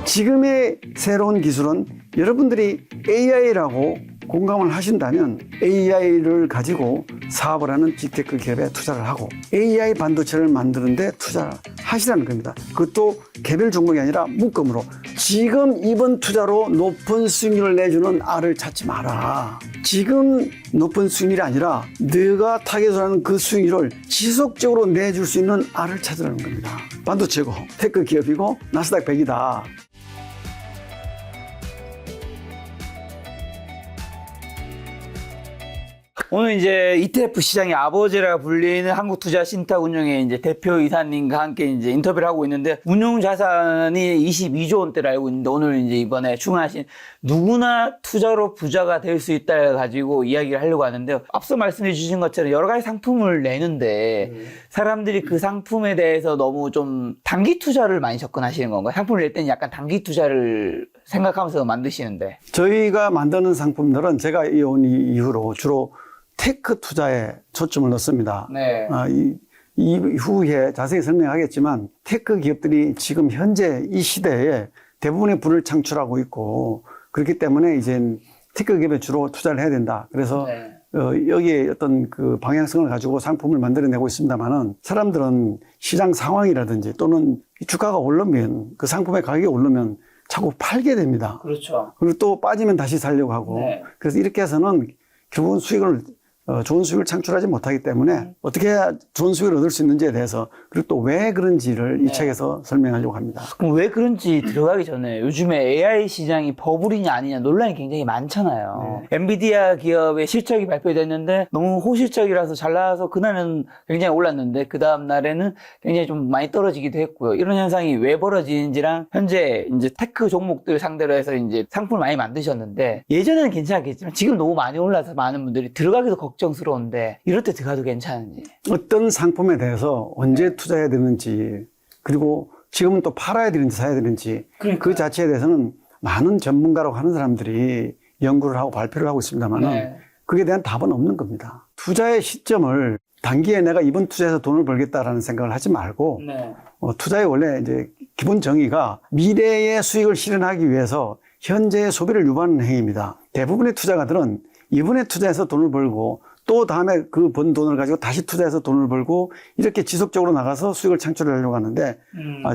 지금의 새로운 기술은 여러분들이 AI라고 공감을 하신다면 AI를 가지고 사업을 하는 빅테크 기업에 투자를 하고 AI 반도체를 만드는데 투자를 하시라는 겁니다. 그것도 개별 종목이 아니라 묶음으로. 지금 이번 투자로 높은 수익률을 내주는 R을 찾지 마라. 지금 높은 수익률이 아니라 네가 타겟하는 그 수익률을 지속적으로 내줄 수 있는 R을 찾으라는 겁니다. 반도체고 테크 기업이고 나스닥 100이다. 오늘 이제 ETF 시장의 아버지라 불리는 한국투자신탁운용의 이제 대표 이사님과 함께 이제 인터뷰를 하고 있는데, 운용 자산이 22조 원대를 알고 있는데, 오늘 이제 이번에 출연하신 누구나 투자로 부자가 될 수 있다 가지고 이야기를 하려고 하는데요. 앞서 말씀해 주신 것처럼 여러 가지 상품을 내는데 사람들이 그 상품에 대해서 너무 좀 단기 투자를 많이 접근하시는 건가요? 상품을 낼 때는 약간 단기 투자를 생각하면서 만드시는데. 저희가 만드는 상품들은 제가 온 이후로 주로 테크 투자에 초점을 넣습니다. 네. 이후에 자세히 설명하겠지만 테크 기업들이 지금 현재 이 시대에 대부분의 부를 창출하고 있고, 그렇기 때문에 이제 테크 기업에 주로 투자를 해야 된다. 그래서 네. 여기에 어떤 그 방향성을 가지고 상품을 만들어내고 있습니다만은, 사람들은 시장 상황이라든지 또는 주가가 오르면, 그 상품의 가격이 오르면 자꾸 팔게 됩니다. 그렇죠. 그리고 또 빠지면 다시 살려고 하고. 네. 그래서 이렇게 해서는 결국은 좋은 수익을 창출하지 못하기 때문에 어떻게 해야 좋은 수익을 얻을 수 있는지에 대해서, 그리고 또 왜 그런지를 이 책에서 설명하려고 합니다. 그럼 왜 그런지 들어가기 전에 요즘에 AI 시장이 버블이냐 아니냐 논란이 굉장히 많잖아요. 엔비디아 기업의 실적이 발표됐는데 너무 호실적이라서 잘 나와서 그날은 굉장히 올랐는데 그 다음 날에는 굉장히 좀 많이 떨어지기도 했고요. 이런 현상이 왜 벌어지는지랑, 현재 이제 테크 종목들 상대로 해서 이제 상품을 많이 만드셨는데, 예전에는 괜찮았겠지만 지금 너무 많이 올라서 많은 분들이 들어가기도 걱정스러운데, 이럴 때 들어가도 괜찮은지. 어떤 상품에 대해서 언제 투자해야 되는지, 그리고 지금은 또 팔아야 되는지 사야 되는지, 그 자체에 대해서는 많은 전문가라고 하는 사람들이 연구를 하고 발표를 하고 있습니다만은 그에 대한 답은 없는 겁니다. 투자의 시점을 단기에 내가 이번 투자해서 돈을 벌겠다라는 생각을 하지 말고, 투자의 원래 이제 기본 정의가 미래의 수익을 실현하기 위해서 현재의 소비를 유발하는 행위입니다. 대부분의 투자가들은 이번에 투자해서 돈을 벌고 또 다음에 그 번 돈을 가지고 다시 투자해서 돈을 벌고 이렇게 지속적으로 나가서 수익을 창출하려고 하는데,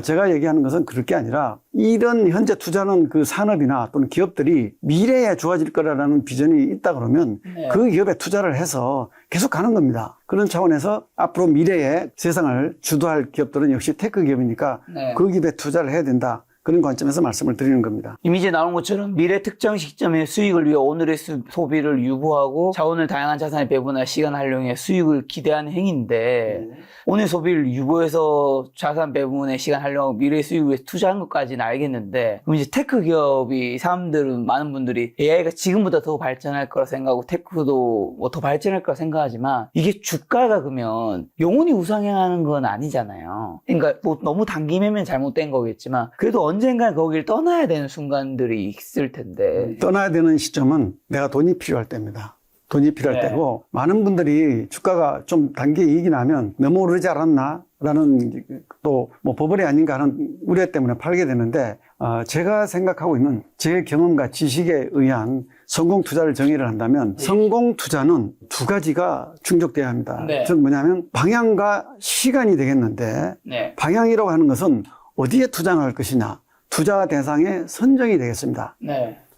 제가 얘기하는 것은 그럴 게 아니라, 이런 현재 투자하는 그 산업이나 또는 기업들이 미래에 좋아질 거라는 비전이 있다 그러면 그 기업에 투자를 해서 계속 가는 겁니다. 그런 차원에서 앞으로 미래의 세상을 주도할 기업들은 역시 테크 기업이니까 그 기업에 투자를 해야 된다. 그런 관점에서 말씀을 드리는 겁니다. 이미 이제 나온 것처럼 미래 특정 시점의 수익을 위해 오늘의 소비를 유보하고 자원을 다양한 자산에 배분할 시간 활용에 수익을 기대하는 행위인데, 오늘 소비를 유보해서 자산 배분에 시간 활용하고 미래 수익을 위해 투자한 것까지는 알겠는데, 그럼 이제 테크 기업이, 사람들은, 많은 분들이 AI가 지금보다 더 발전할 거라 생각하고 테크도 뭐 더 발전할 거라 생각하지만, 이게 주가가 그러면 영원히 우상향하는 건 아니잖아요. 그러니까 뭐 너무 단기 매매는 잘못된 거겠지만 그래도 언젠간 거기를 떠나야 되는 순간들이 있을 텐데. 떠나야 되는 시점은 내가 돈이 필요할 때입니다. 돈이 필요할 때고, 많은 분들이 주가가 좀 단기 이익이 나면 너무 오르지 않았나? 라는 또 뭐 버블이 아닌가 하는 우려 때문에 팔게 되는데, 제가 생각하고 있는 제 경험과 지식에 의한 성공 투자를 정의를 한다면, 성공 투자는 두 가지가 충족돼야 합니다. 즉 뭐냐면 방향과 시간이 되겠는데, 방향이라고 하는 것은 어디에 투자할 것이냐, 투자 대상의 선정이 되겠습니다.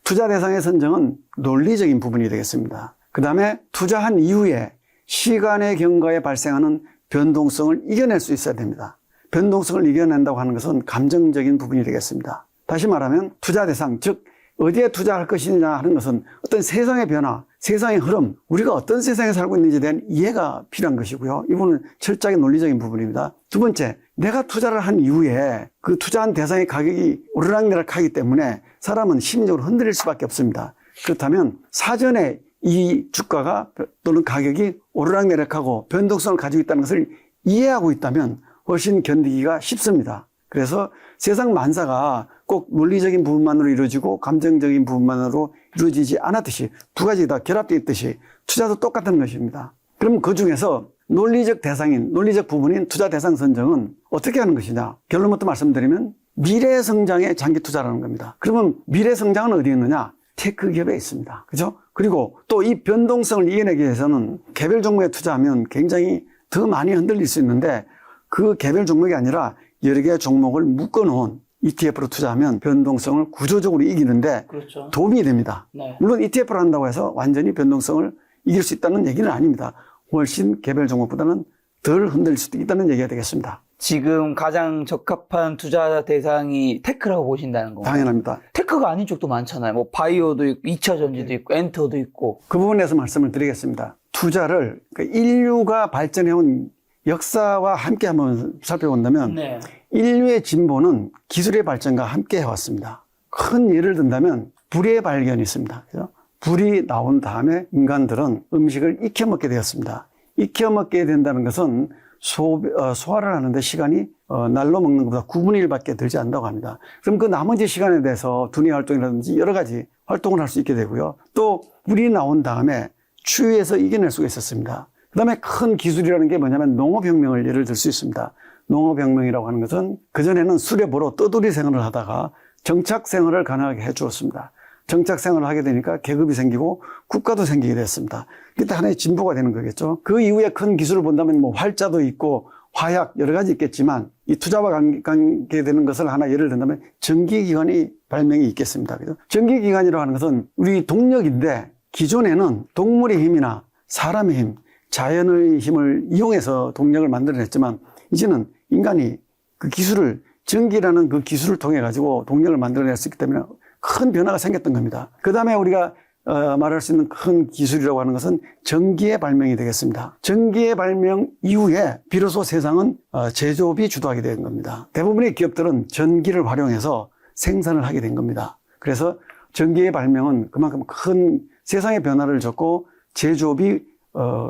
투자 대상의 선정은 논리적인 부분이 되겠습니다. 그 다음에 투자한 이후에 시간의 경과에 발생하는 변동성을 이겨낼 수 있어야 됩니다. 변동성을 이겨낸다고 하는 것은 감정적인 부분이 되겠습니다. 다시 말하면 투자 대상, 즉 어디에 투자할 것이냐 하는 것은 어떤 세상의 변화, 세상의 흐름, 우리가 어떤 세상에 살고 있는지에 대한 이해가 필요한 것이고요. 이 부분은 철저하게 논리적인 부분입니다. 두 번째, 내가 투자를 한 이후에 그 투자한 대상의 가격이 오르락내락하기 때문에 사람은 심리적으로 흔들릴 수밖에 없습니다. 그렇다면 사전에 이 주가가 또는 가격이 오르락내락하고 변동성을 가지고 있다는 것을 이해하고 있다면 훨씬 견디기가 쉽습니다. 그래서 세상 만사가 꼭 논리적인 부분만으로 이루어지고 감정적인 부분만으로 이루어지지 않았듯이 두 가지 다 결합되어 있듯이 투자도 똑같은 것입니다. 그럼 그 중에서 논리적 대상인, 논리적 부분인 투자 대상 선정은 어떻게 하는 것이냐. 결론부터 말씀드리면 미래 성장의 장기 투자라는 겁니다. 그러면 미래 성장은 어디에 있느냐? 테크 기업에 있습니다. 그죠? 그리고 또 이 변동성을 이겨내기 위해서는 개별 종목에 투자하면 굉장히 더 많이 흔들릴 수 있는데 그 개별 종목이 아니라 여러 개의 종목을 묶어놓은 ETF로 투자하면 변동성을 구조적으로 이기는데 그렇죠. 도움이 됩니다. 네. 물론 ETF를 한다고 해서 완전히 변동성을 이길 수 있다는 얘기는 아닙니다. 훨씬 개별 종목보다는 덜 흔들릴 수도 있다는 얘기가 되겠습니다. 지금 가장 적합한 투자 대상이 테크라고 보신다는 건가요? 당연합니다. 테크가 아닌 쪽도 많잖아요. 뭐 바이오도 있고 2차 전지도 있고 엔터도 있고. 그 부분에서 말씀을 드리겠습니다. 투자를 인류가 발전해온 역사와 함께 한번 살펴본다면 네. 인류의 진보는 기술의 발전과 함께 해왔습니다. 큰 예를 든다면 불의 발견이 있습니다. 그죠? 불이 나온 다음에 인간들은 음식을 익혀 먹게 되었습니다. 익혀 먹게 된다는 것은 소화를 하는데 시간이 날로 먹는 것보다 9분의 1밖에 들지 않는다고 합니다. 그럼 그 나머지 시간에 대해서 두뇌 활동이라든지 여러 가지 활동을 할 수 있게 되고요. 또 불이 나온 다음에 추위에서 이겨낼 수가 있었습니다. 그 다음에 큰 기술이라는 게 뭐냐면 농업혁명을 예를 들 수 있습니다. 농업혁명이라고 하는 것은 그전에는 수레보로 떠돌이 생활을 하다가 정착 생활을 가능하게 해 주었습니다. 정착 생활을 하게 되니까 계급이 생기고 국가도 생기게 됐습니다. 그때 하나의 진보가 되는 거겠죠. 그 이후에 큰 기술을 본다면 뭐 활자도 있고 화약 여러 가지 있겠지만 이 투자와 관계되는 것을 하나 예를 든다면 전기기관의 발명이 있겠습니다. 그죠? 전기기관이라고 하는 것은 우리 동력인데 기존에는 동물의 힘이나 사람의 힘, 자연의 힘을 이용해서 동력을 만들어냈지만 이제는 인간이 그 기술을 전기라는 그 기술을 통해 가지고 동력을 만들어낼 수 있기 때문에 큰 변화가 생겼던 겁니다. 그 다음에 우리가 말할 수 있는 큰 기술이라고 하는 것은 전기의 발명이 되겠습니다. 전기의 발명 이후에 비로소 세상은 제조업이 주도하게 된 겁니다. 대부분의 기업들은 전기를 활용해서 생산을 하게 된 겁니다. 그래서 전기의 발명은 그만큼 큰 세상의 변화를 줬고 제조업이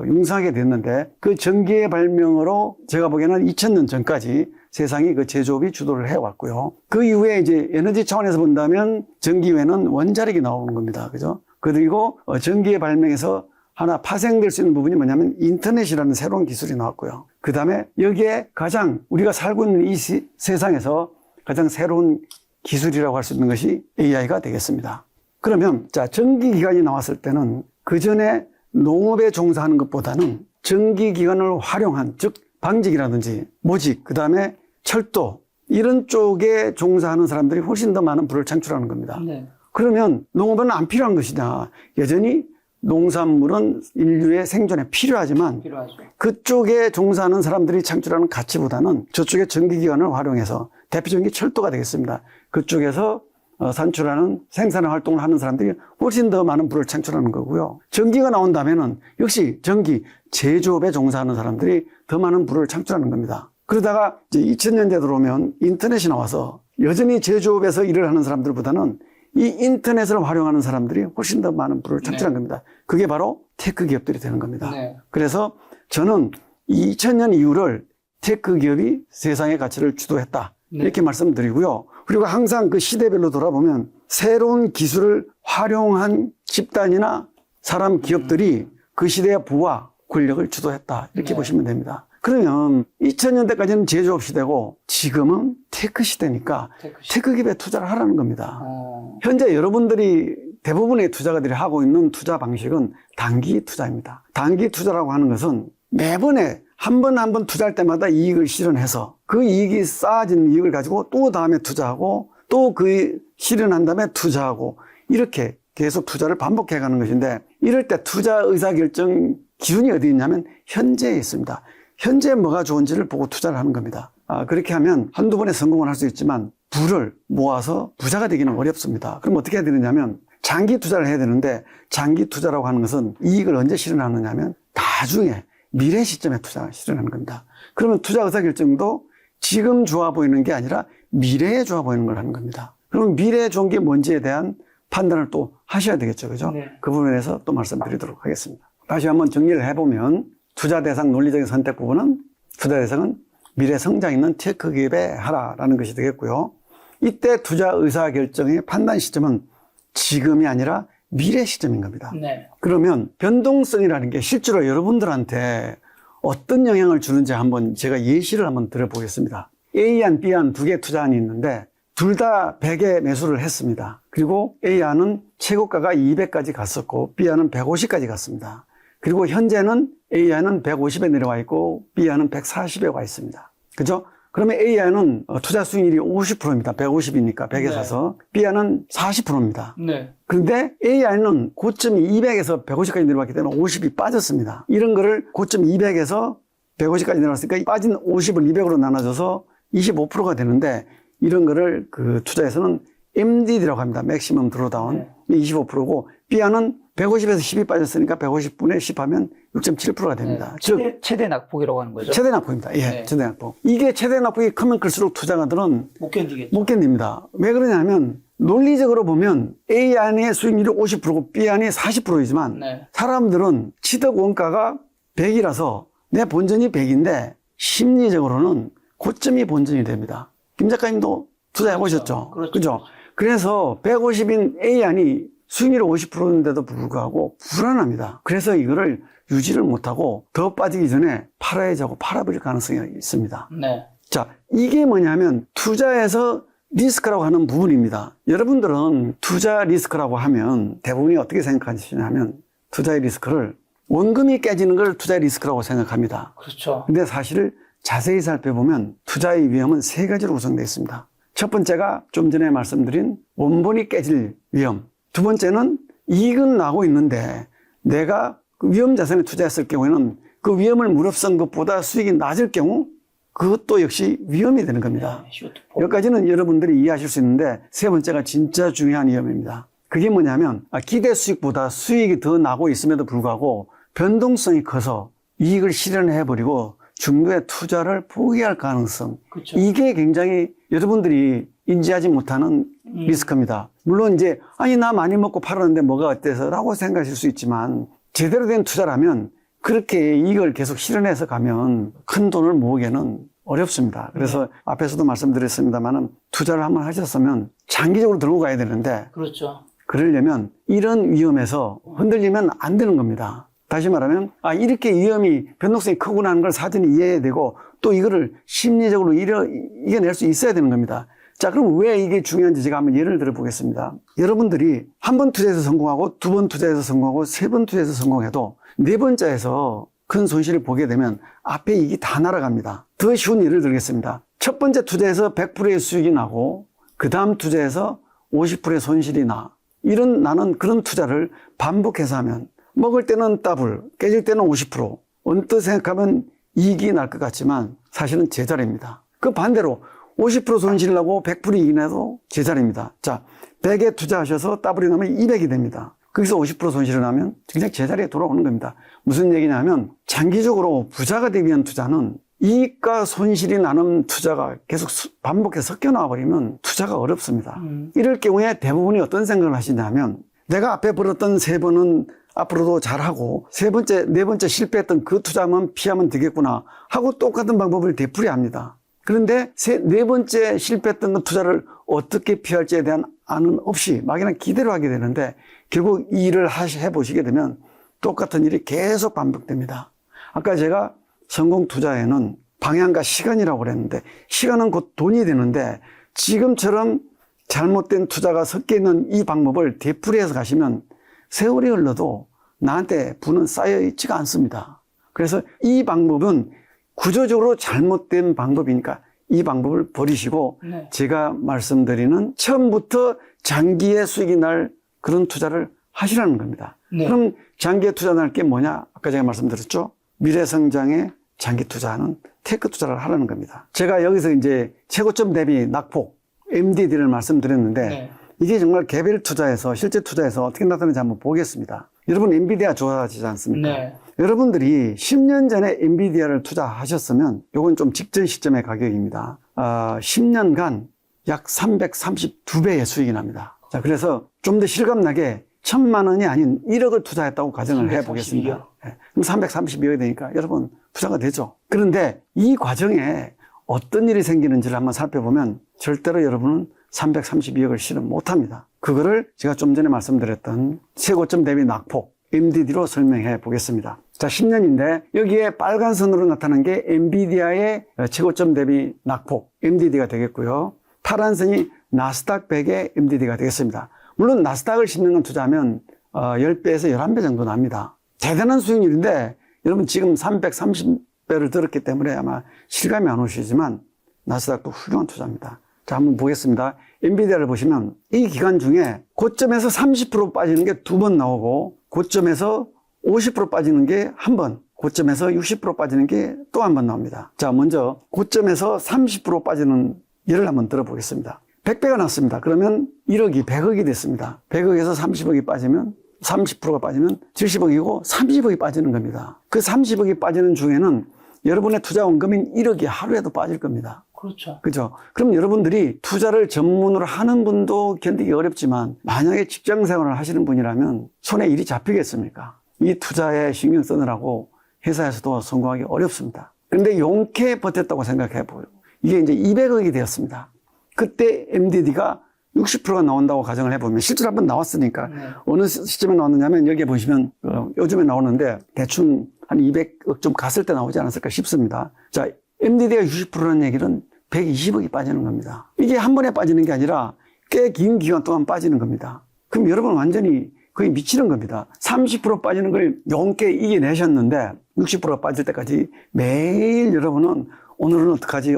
융성하게 됐는데 그 전기의 발명으로 제가 보기에는 2000년 전까지 세상이 그 제조업이 주도를 해왔고요. 그 이후에 이제 에너지 차원에서 본다면 전기 외에는 원자력이 나오는 겁니다. 그죠? 그리고 전기의 발명에서 하나 파생될 수 있는 부분이 뭐냐면 인터넷이라는 새로운 기술이 나왔고요. 그 다음에 여기에 가장 우리가 살고 있는 이 세상에서 가장 새로운 기술이라고 할 수 있는 것이 AI가 되겠습니다. 그러면 자 전기기관이 나왔을 때는 그 전에 농업에 종사하는 것보다는 전기기관을 활용한 즉 방직이라든지 모직 그 다음에 철도 이런 쪽에 종사하는 사람들이 훨씬 더 많은 부를 창출하는 겁니다. 네. 그러면 농업은 안 필요한 것이냐. 여전히 농산물은 인류의 생존에 필요하지만 필요하죠. 그쪽에 종사하는 사람들이 창출하는 가치보다는 저쪽에 전기기관을 활용해서 대표적인 게 철도가 되겠습니다. 그쪽에서 산출하는 생산의 활동을 하는 사람들이 훨씬 더 많은 부를 창출하는 거고요. 전기가 나온다면은 역시 전기 제조업에 종사하는 사람들이 더 많은 부를 창출하는 겁니다. 그러다가 이제 2000년대 들어오면 인터넷이 나와서 여전히 제조업에서 일을 하는 사람들보다는 이 인터넷을 활용하는 사람들이 훨씬 더 많은 부를 창출한 겁니다. 그게 바로 테크 기업들이 되는 겁니다. 네. 그래서 저는 2000년 이후를 테크 기업이 세상의 가치를 주도했다. 네. 이렇게 말씀드리고요. 그리고 항상 그 시대별로 돌아보면 새로운 기술을 활용한 집단이나 사람 기업들이 그 시대의 부와 권력을 주도했다. 이렇게 네. 보시면 됩니다. 그러면 2000년대까지는 제조업 시대고 지금은 테크 시대니까 테크 기업에 투자를 하라는 겁니다. 현재 여러분들이 대부분의 투자가들이 하고 있는 투자 방식은 단기 투자입니다. 단기 투자라고 하는 것은 매번에 한 번 투자할 때마다 이익을 실현해서 그 이익이 쌓아진 이익을 가지고 또 다음에 투자하고 또 그 실현한 다음에 투자하고 이렇게 계속 투자를 반복해 가는 것인데 이럴 때 투자 의사결정 기준이 어디 있냐면 현재에 있습니다. 현재 뭐가 좋은지를 보고 투자를 하는 겁니다. 그렇게 하면 한두 번에 성공을 할 수 있지만 부를 모아서 부자가 되기는 어렵습니다. 그럼 어떻게 해야 되느냐면 장기 투자를 해야 되는데 장기 투자라고 하는 것은 이익을 언제 실현하느냐 하면 나중에 미래 시점에 투자를 실현하는 겁니다. 그러면 투자 의사결정도 지금 좋아 보이는 게 아니라 미래에 좋아 보이는 걸 하는 겁니다. 그러면 미래에 좋은 게 뭔지에 대한 판단을 또 하셔야 되겠죠. 그죠? 네. 그 부분에 대해서 또 말씀드리도록 하겠습니다. 다시 한번 정리를 해보면 투자 대상 논리적인 선택 부분은 투자 대상은 미래 성장 있는 테크 기업에 하라라는 것이 되겠고요. 이때 투자 의사결정의 판단 시점은 지금이 아니라 미래 시점인 겁니다. 네. 그러면 변동성이라는 게 실제로 여러분들한테 어떤 영향을 주는지 한번 제가 예시를 한번 들어보겠습니다. A안, B안 두 개 투자안이 있는데 둘 다 100에 매수를 했습니다. 그리고 A안은 최고가가 200까지 갔었고 B안은 150까지 갔습니다. 그리고 현재는 A안은 150에 내려와 있고 B안은 140에 와 있습니다. 그죠? 그러면 A안은 투자 수익률이 50%입니다. 150이니까 100에 네. 사서 B안은 40%입니다. 네. 그런데 A안은 고점이 200에서 150까지 내려왔기 때문에 50이 빠졌습니다. 이런 거를 고점 200에서 150까지 내려왔으니까 빠진 50을 200으로 나눠줘서 25%가 되는데 이런 거를 그 투자에서는 MDD라고 합니다. 맥시멈 드로다운. 25%고 B안은 150에서 10이 빠졌으니까 150분의 10 하면 6.7%가 됩니다. 즉 최대 낙폭이라고 하는 거죠. 최대 낙폭입니다. 예, 네. 최대 낙폭. 이게 최대 낙폭이 크면 클수록 투자가들은 못 견디겠죠. 못 견딥니다. 왜 그러냐면 논리적으로 보면 A안의 수익률이 50%고 B안이 40%이지만 네. 사람들은 취득 원가가 100이라서 내 본전이 100인데 심리적으로는 고점이 본전이 됩니다. 김 작가님도 투자해 보셨죠? 그렇죠. 그죠? 그래서 150인 A안이 수익률이 50%인데도 불구하고 불안합니다. 그래서 이거를 유지를 못하고 더 빠지기 전에 팔아야지 하고 팔아버릴 가능성이 있습니다. 네. 자, 이게 뭐냐면 투자에서 리스크라고 하는 부분입니다. 여러분들은 투자 리스크라고 하면 대부분이 어떻게 생각하시냐면 투자의 리스크를 원금이 깨지는 걸 투자의 리스크라고 생각합니다. 그렇죠. 근데 사실 자세히 살펴보면 투자의 위험은 세 가지로 구성되어 있습니다. 첫 번째가 좀 전에 말씀드린 원본이 깨질 위험. 두 번째는 이익은 나고 있는데 내가 그 위험 자산에 투자했을 경우에는 그 위험을 무릅쓴 것보다 수익이 낮을 경우 그것도 역시 위험이 되는 겁니다. 여기까지는 여러분들이 이해하실 수 있는데 세 번째가 진짜 중요한 위험입니다. 그게 뭐냐면 기대 수익보다 수익이 더 나고 있음에도 불구하고 변동성이 커서 이익을 실현해버리고 중도에 투자를 포기할 가능성. 그렇죠. 이게 굉장히 여러분들이 인지하지 못하는 리스크입니다. 물론 이제 나 많이 먹고 팔았는데 뭐가 어때서 라고 생각하실 수 있지만 제대로 된 투자라면 그렇게 이익을 계속 실현해서 가면 큰 돈을 모으기는 어렵습니다. 그래서 앞에서도 말씀드렸습니다만 투자를 한번 하셨으면 장기적으로 들고 가야 되는데 그렇죠. 그러려면 이런 위험에서 흔들리면 안 되는 겁니다. 다시 말하면 이렇게 위험이 변동성이 크구나 하는 걸 사전에 이해해야 되고 또 이거를 심리적으로 이겨낼 수 있어야 되는 겁니다. 자, 그럼 왜 이게 중요한지 제가 한번 예를 들어 보겠습니다. 여러분들이 한 번 투자해서 성공하고 두 번 투자해서 성공하고 세 번 투자해서 성공해도 네 번째에서 큰 손실을 보게 되면 앞에 이익이 다 날아갑니다. 더 쉬운 예를 들겠습니다. 첫 번째 투자에서 100%의 수익이 나고 그 다음 투자에서 50%의 손실이 나. 나는 그런 투자를 반복해서 하면 먹을 때는 더블, 깨질 때는 50%. 언뜻 생각하면 이익이 날 것 같지만 사실은 제자리입니다. 그 반대로 50% 손실 나고 100% 이익이 나도 제자리입니다. 자, 100에 투자하셔서 더블이 나면 200이 됩니다. 거기서 50% 손실이 나면 그냥 제자리에 돌아오는 겁니다. 무슨 얘기냐면 장기적으로 부자가 되기 위한 투자는 이익과 손실이 나는 투자가 계속 반복해서 섞여 나와버리면 투자가 어렵습니다. 이럴 경우에 대부분이 어떤 생각을 하시냐면 내가 앞에 벌었던 세 번은 앞으로도 잘하고 세 번째, 네 번째 실패했던 그 투자만 피하면 되겠구나 하고 똑같은 방법을 되풀이합니다. 그런데 네 번째 실패했던 그 투자를 어떻게 피할지에 대한 안은 없이 막연한 기대로 하게 되는데 결국 이 일을 해보시게 되면 똑같은 일이 계속 반복됩니다. 아까 제가 성공 투자에는 방향과 시간이라고 그랬는데 시간은 곧 돈이 되는데 지금처럼 잘못된 투자가 섞여 있는 이 방법을 되풀이해서 가시면 세월이 흘러도 나한테 부는 쌓여 있지가 않습니다. 그래서 이 방법은 구조적으로 잘못된 방법이니까 이 방법을 버리시고 제가 말씀드리는 처음부터 장기에 수익이 날 그런 투자를 하시라는 겁니다. 그럼 장기에 투자 날 게 뭐냐? 아까 제가 말씀드렸죠? 미래성장에 장기 투자하는 테크 투자를 하라는 겁니다. 제가 여기서 이제 최고점 대비 낙폭, MDD를 말씀드렸는데 이게 정말 개별 투자에서 실제 투자에서 어떻게 나타나는지 한번 보겠습니다. 여러분 엔비디아 좋아하시지 않습니까? 여러분들이 10년 전에 엔비디아를 투자하셨으면 이건 좀 직전 시점의 가격입니다. 10년간 약 332배의 수익이 납니다. 자, 그래서 좀 더 실감나게 1,000만 원이 아닌 1억을 투자했다고 가정을 해보겠습니다. 그럼 332억이 되니까 여러분 투자가 되죠. 그런데 이 과정에 어떤 일이 생기는지를 한번 살펴보면 절대로 여러분은 332억을 실현 못합니다. 그거를 제가 좀 전에 말씀드렸던 최고점 대비 낙폭 MDD로 설명해 보겠습니다. 자, 10년인데 여기에 빨간 선으로 나타난 게 엔비디아의 최고점 대비 낙폭, MDD가 되겠고요. 파란 선이 나스닥 100의 MDD가 되겠습니다. 물론 나스닥을 10년간 투자하면 10배에서 11배 정도 납니다. 대단한 수익률인데 여러분 지금 330배를 들었기 때문에 아마 실감이 안 오시지만 나스닥도 훌륭한 투자입니다. 자, 한번 보겠습니다. 엔비디아를 보시면 이 기간 중에 고점에서 30% 빠지는 게 2번 나오고 고점에서 50% 빠지는 게 한 번, 고점에서 60% 빠지는 게 또 한 번 나옵니다. 자, 먼저 고점에서 30% 빠지는 예를 한번 들어보겠습니다. 100배가 났습니다. 그러면 1억이 100억이 됐습니다. 100억에서 30억이 빠지면 30%가 빠지면 70억이고 30억이 빠지는 겁니다. 그 30억이 빠지는 중에는 여러분의 투자 원금인 1억이 하루에도 빠질 겁니다. 그렇죠. 그죠? 그럼 여러분들이 투자를 전문으로 하는 분도 견디기 어렵지만 만약에 직장 생활을 하시는 분이라면 손에 일이 잡히겠습니까? 이 투자에 신경 쓰느라고 회사에서도 성공하기 어렵습니다. 그런데 용케 버텼다고 생각해 보요. 이게 이제 200억이 되었습니다. 그때 MDD가 60%가 나온다고 가정을 해보면 실제로 한번 나왔으니까 어느 시점에 나왔느냐면 여기에 보시면 요즘에 나오는데 대충 한 200억 좀 갔을 때 나오지 않았을까 싶습니다. 자, MDD가 60%라는 얘기는 120억이 빠지는 겁니다. 이게 한 번에 빠지는 게 아니라 꽤 긴 기간 동안 빠지는 겁니다. 그럼 여러분 완전히 거의 미치는 겁니다. 30% 빠지는 걸 용케 이겨내셨는데 60%가 빠질 때까지 매일 여러분은 오늘은 어떡하지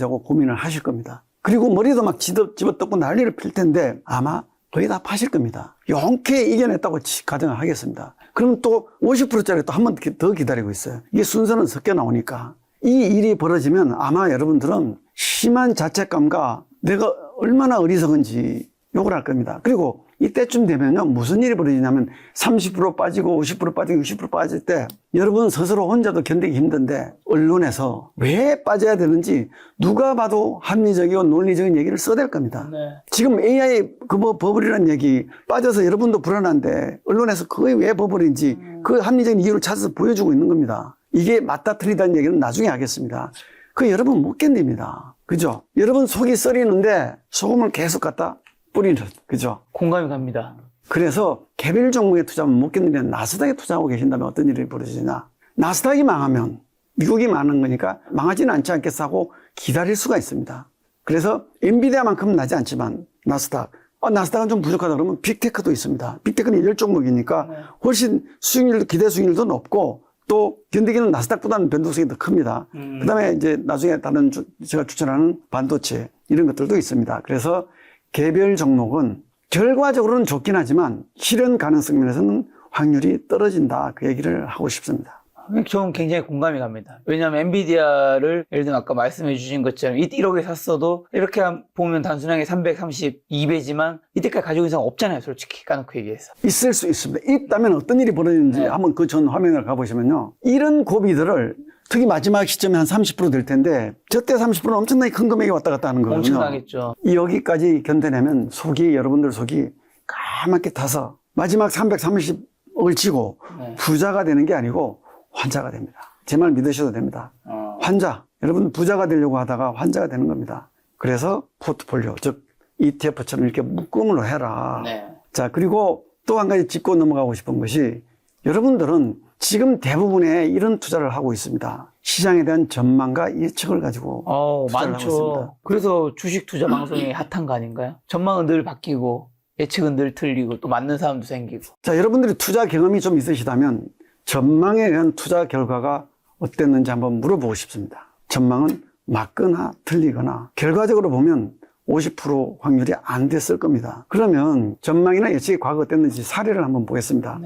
하고 고민을 하실 겁니다. 그리고 머리도 막 집어뜯고 난리를 필 텐데 아마 거의 다 파실 겁니다. 용케 이겨냈다고 가정을 하겠습니다. 그러면 또 50%짜리 또 한 번 더 기다리고 있어요. 이게 순서는 섞여 나오니까 이 일이 벌어지면 아마 여러분들은 심한 자책감과 내가 얼마나 어리석은지 욕을 할 겁니다. 그리고 이때쯤 되면요, 무슨 일이 벌어지냐면 30% 빠지고 50% 빠지고 60% 빠질 때 여러분 스스로 혼자도 견디기 힘든데 언론에서 왜 빠져야 되는지 누가 봐도 합리적이고 논리적인 얘기를 써댈 겁니다. 네. 지금 AI 버블이라는 얘기 빠져서 여러분도 불안한데 언론에서 그게 왜 버블인지 그 합리적인 이유를 찾아서 보여주고 있는 겁니다. 이게 맞다 틀리다는 얘기는 나중에 하겠습니다. 그 여러분 못 견딥니다. 그죠? 여러분 속이 썰이는데 소금을 계속 갖다 뿌리는, 그죠? 공감이 갑니다. 그래서 개별 종목에 투자하면 못 견디는 나스닥에 투자하고 계신다면 어떤 일이 벌어지냐? 나스닥이 망하면 미국이 망하는 거니까 망하지는 않지 않겠어 하고 기다릴 수가 있습니다. 그래서 엔비디아만큼은 나지 않지만 나스닥은 좀 부족하다 그러면 빅테크도 있습니다. 빅테크는 10종목이니까 훨씬 수익률도 기대 수익률도 높고 또 견디기는 나스닥보다는 변동성이 더 큽니다. 그 다음에 이제 나중에 다른 제가 추천하는 반도체 이런 것들도 있습니다. 그래서 개별 종목은 결과적으로는 좋긴 하지만 실현 가능성 면에서는 확률이 떨어진다. 그 얘기를 하고 싶습니다. 저는 굉장히 공감이 갑니다. 왜냐하면 엔비디아를 예를 들면 아까 말씀해 주신 것처럼 1억에 샀어도 이렇게 보면 단순하게 332배지만 이때까지 가지고 있는 사람 없잖아요. 솔직히 까놓고 얘기해서. 있을 수 있습니다. 있다면 어떤 일이 벌어지는지 한번 그 전 화면을 가보시면요. 이런 고비들을 특히 마지막 시점에 한 30% 될 텐데 저때 30%는 엄청나게 큰 금액이 왔다 갔다 하는 거거든요. 엄청나겠죠. 여기까지 견뎌내면 여러분들 속이 까맣게 타서 마지막 330억을 지고 부자가 되는 게 아니고 환자가 됩니다. 제 말 믿으셔도 됩니다. 환자. 여러분 부자가 되려고 하다가 환자가 되는 겁니다. 그래서 포트폴리오, 즉 ETF처럼 이렇게 묶음으로 해라. 네. 자, 그리고 또 한 가지 짚고 넘어가고 싶은 것이 여러분들은 지금 대부분의 이런 투자를 하고 있습니다. 시장에 대한 전망과 예측을 가지고 투자를 많죠. 하고 있습니다. 그래서 주식 투자 방송이 핫한 거 아닌가요? 전망은 늘 바뀌고 예측은 늘 틀리고 또 맞는 사람도 생기고. 자, 여러분들이 투자 경험이 좀 있으시다면 전망에 의한 투자 결과가 어땠는지 한번 물어보고 싶습니다. 전망은 맞거나 틀리거나 결과적으로 보면 50% 확률이 안 됐을 겁니다. 그러면 전망이나 예측이 과거 어땠는지 사례를 한번 보겠습니다.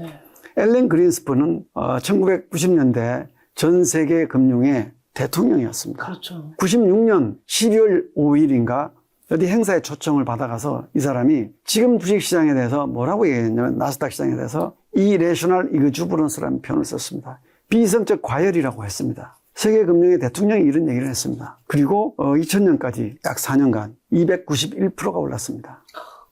앨런 그린스펀은 1990년대 전 세계 금융의 대통령이었습니다. 그렇죠. 96년 12월 5일인가 어디 행사에 초청을 받아가서 이 사람이 지금 주식시장에 대해서 뭐라고 얘기했냐면 나스닥 시장에 대해서 irrational exuberance라는 표현을 썼습니다. 비이성적 과열이라고 했습니다. 세계금융의 대통령이 이런 얘기를 했습니다. 그리고 2000년까지 약 4년간 291%가 올랐습니다.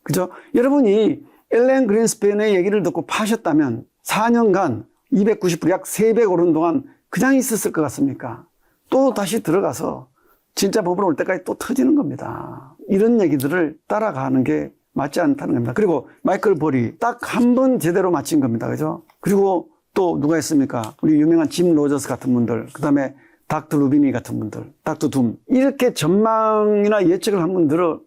그죠? 여러분이 앨런 그린스펀의 얘기를 듣고 파셨다면 4년간 290% 약 3배 오른 동안 그냥 있었을 것 같습니까? 또 다시 들어가서 진짜 버블 올 때까지 또 터지는 겁니다. 이런 얘기들을 따라가는 게 맞지 않다는 겁니다. 그리고 마이클 볼이 딱 한 번 제대로 맞힌 겁니다. 그죠? 그리고 또 누가 있습니까? 우리 유명한 짐 로저스 같은 분들, 그 다음에 닥터 루비니 같은 분들, 닥터 둠. 이렇게 전망이나 예측을 한 분들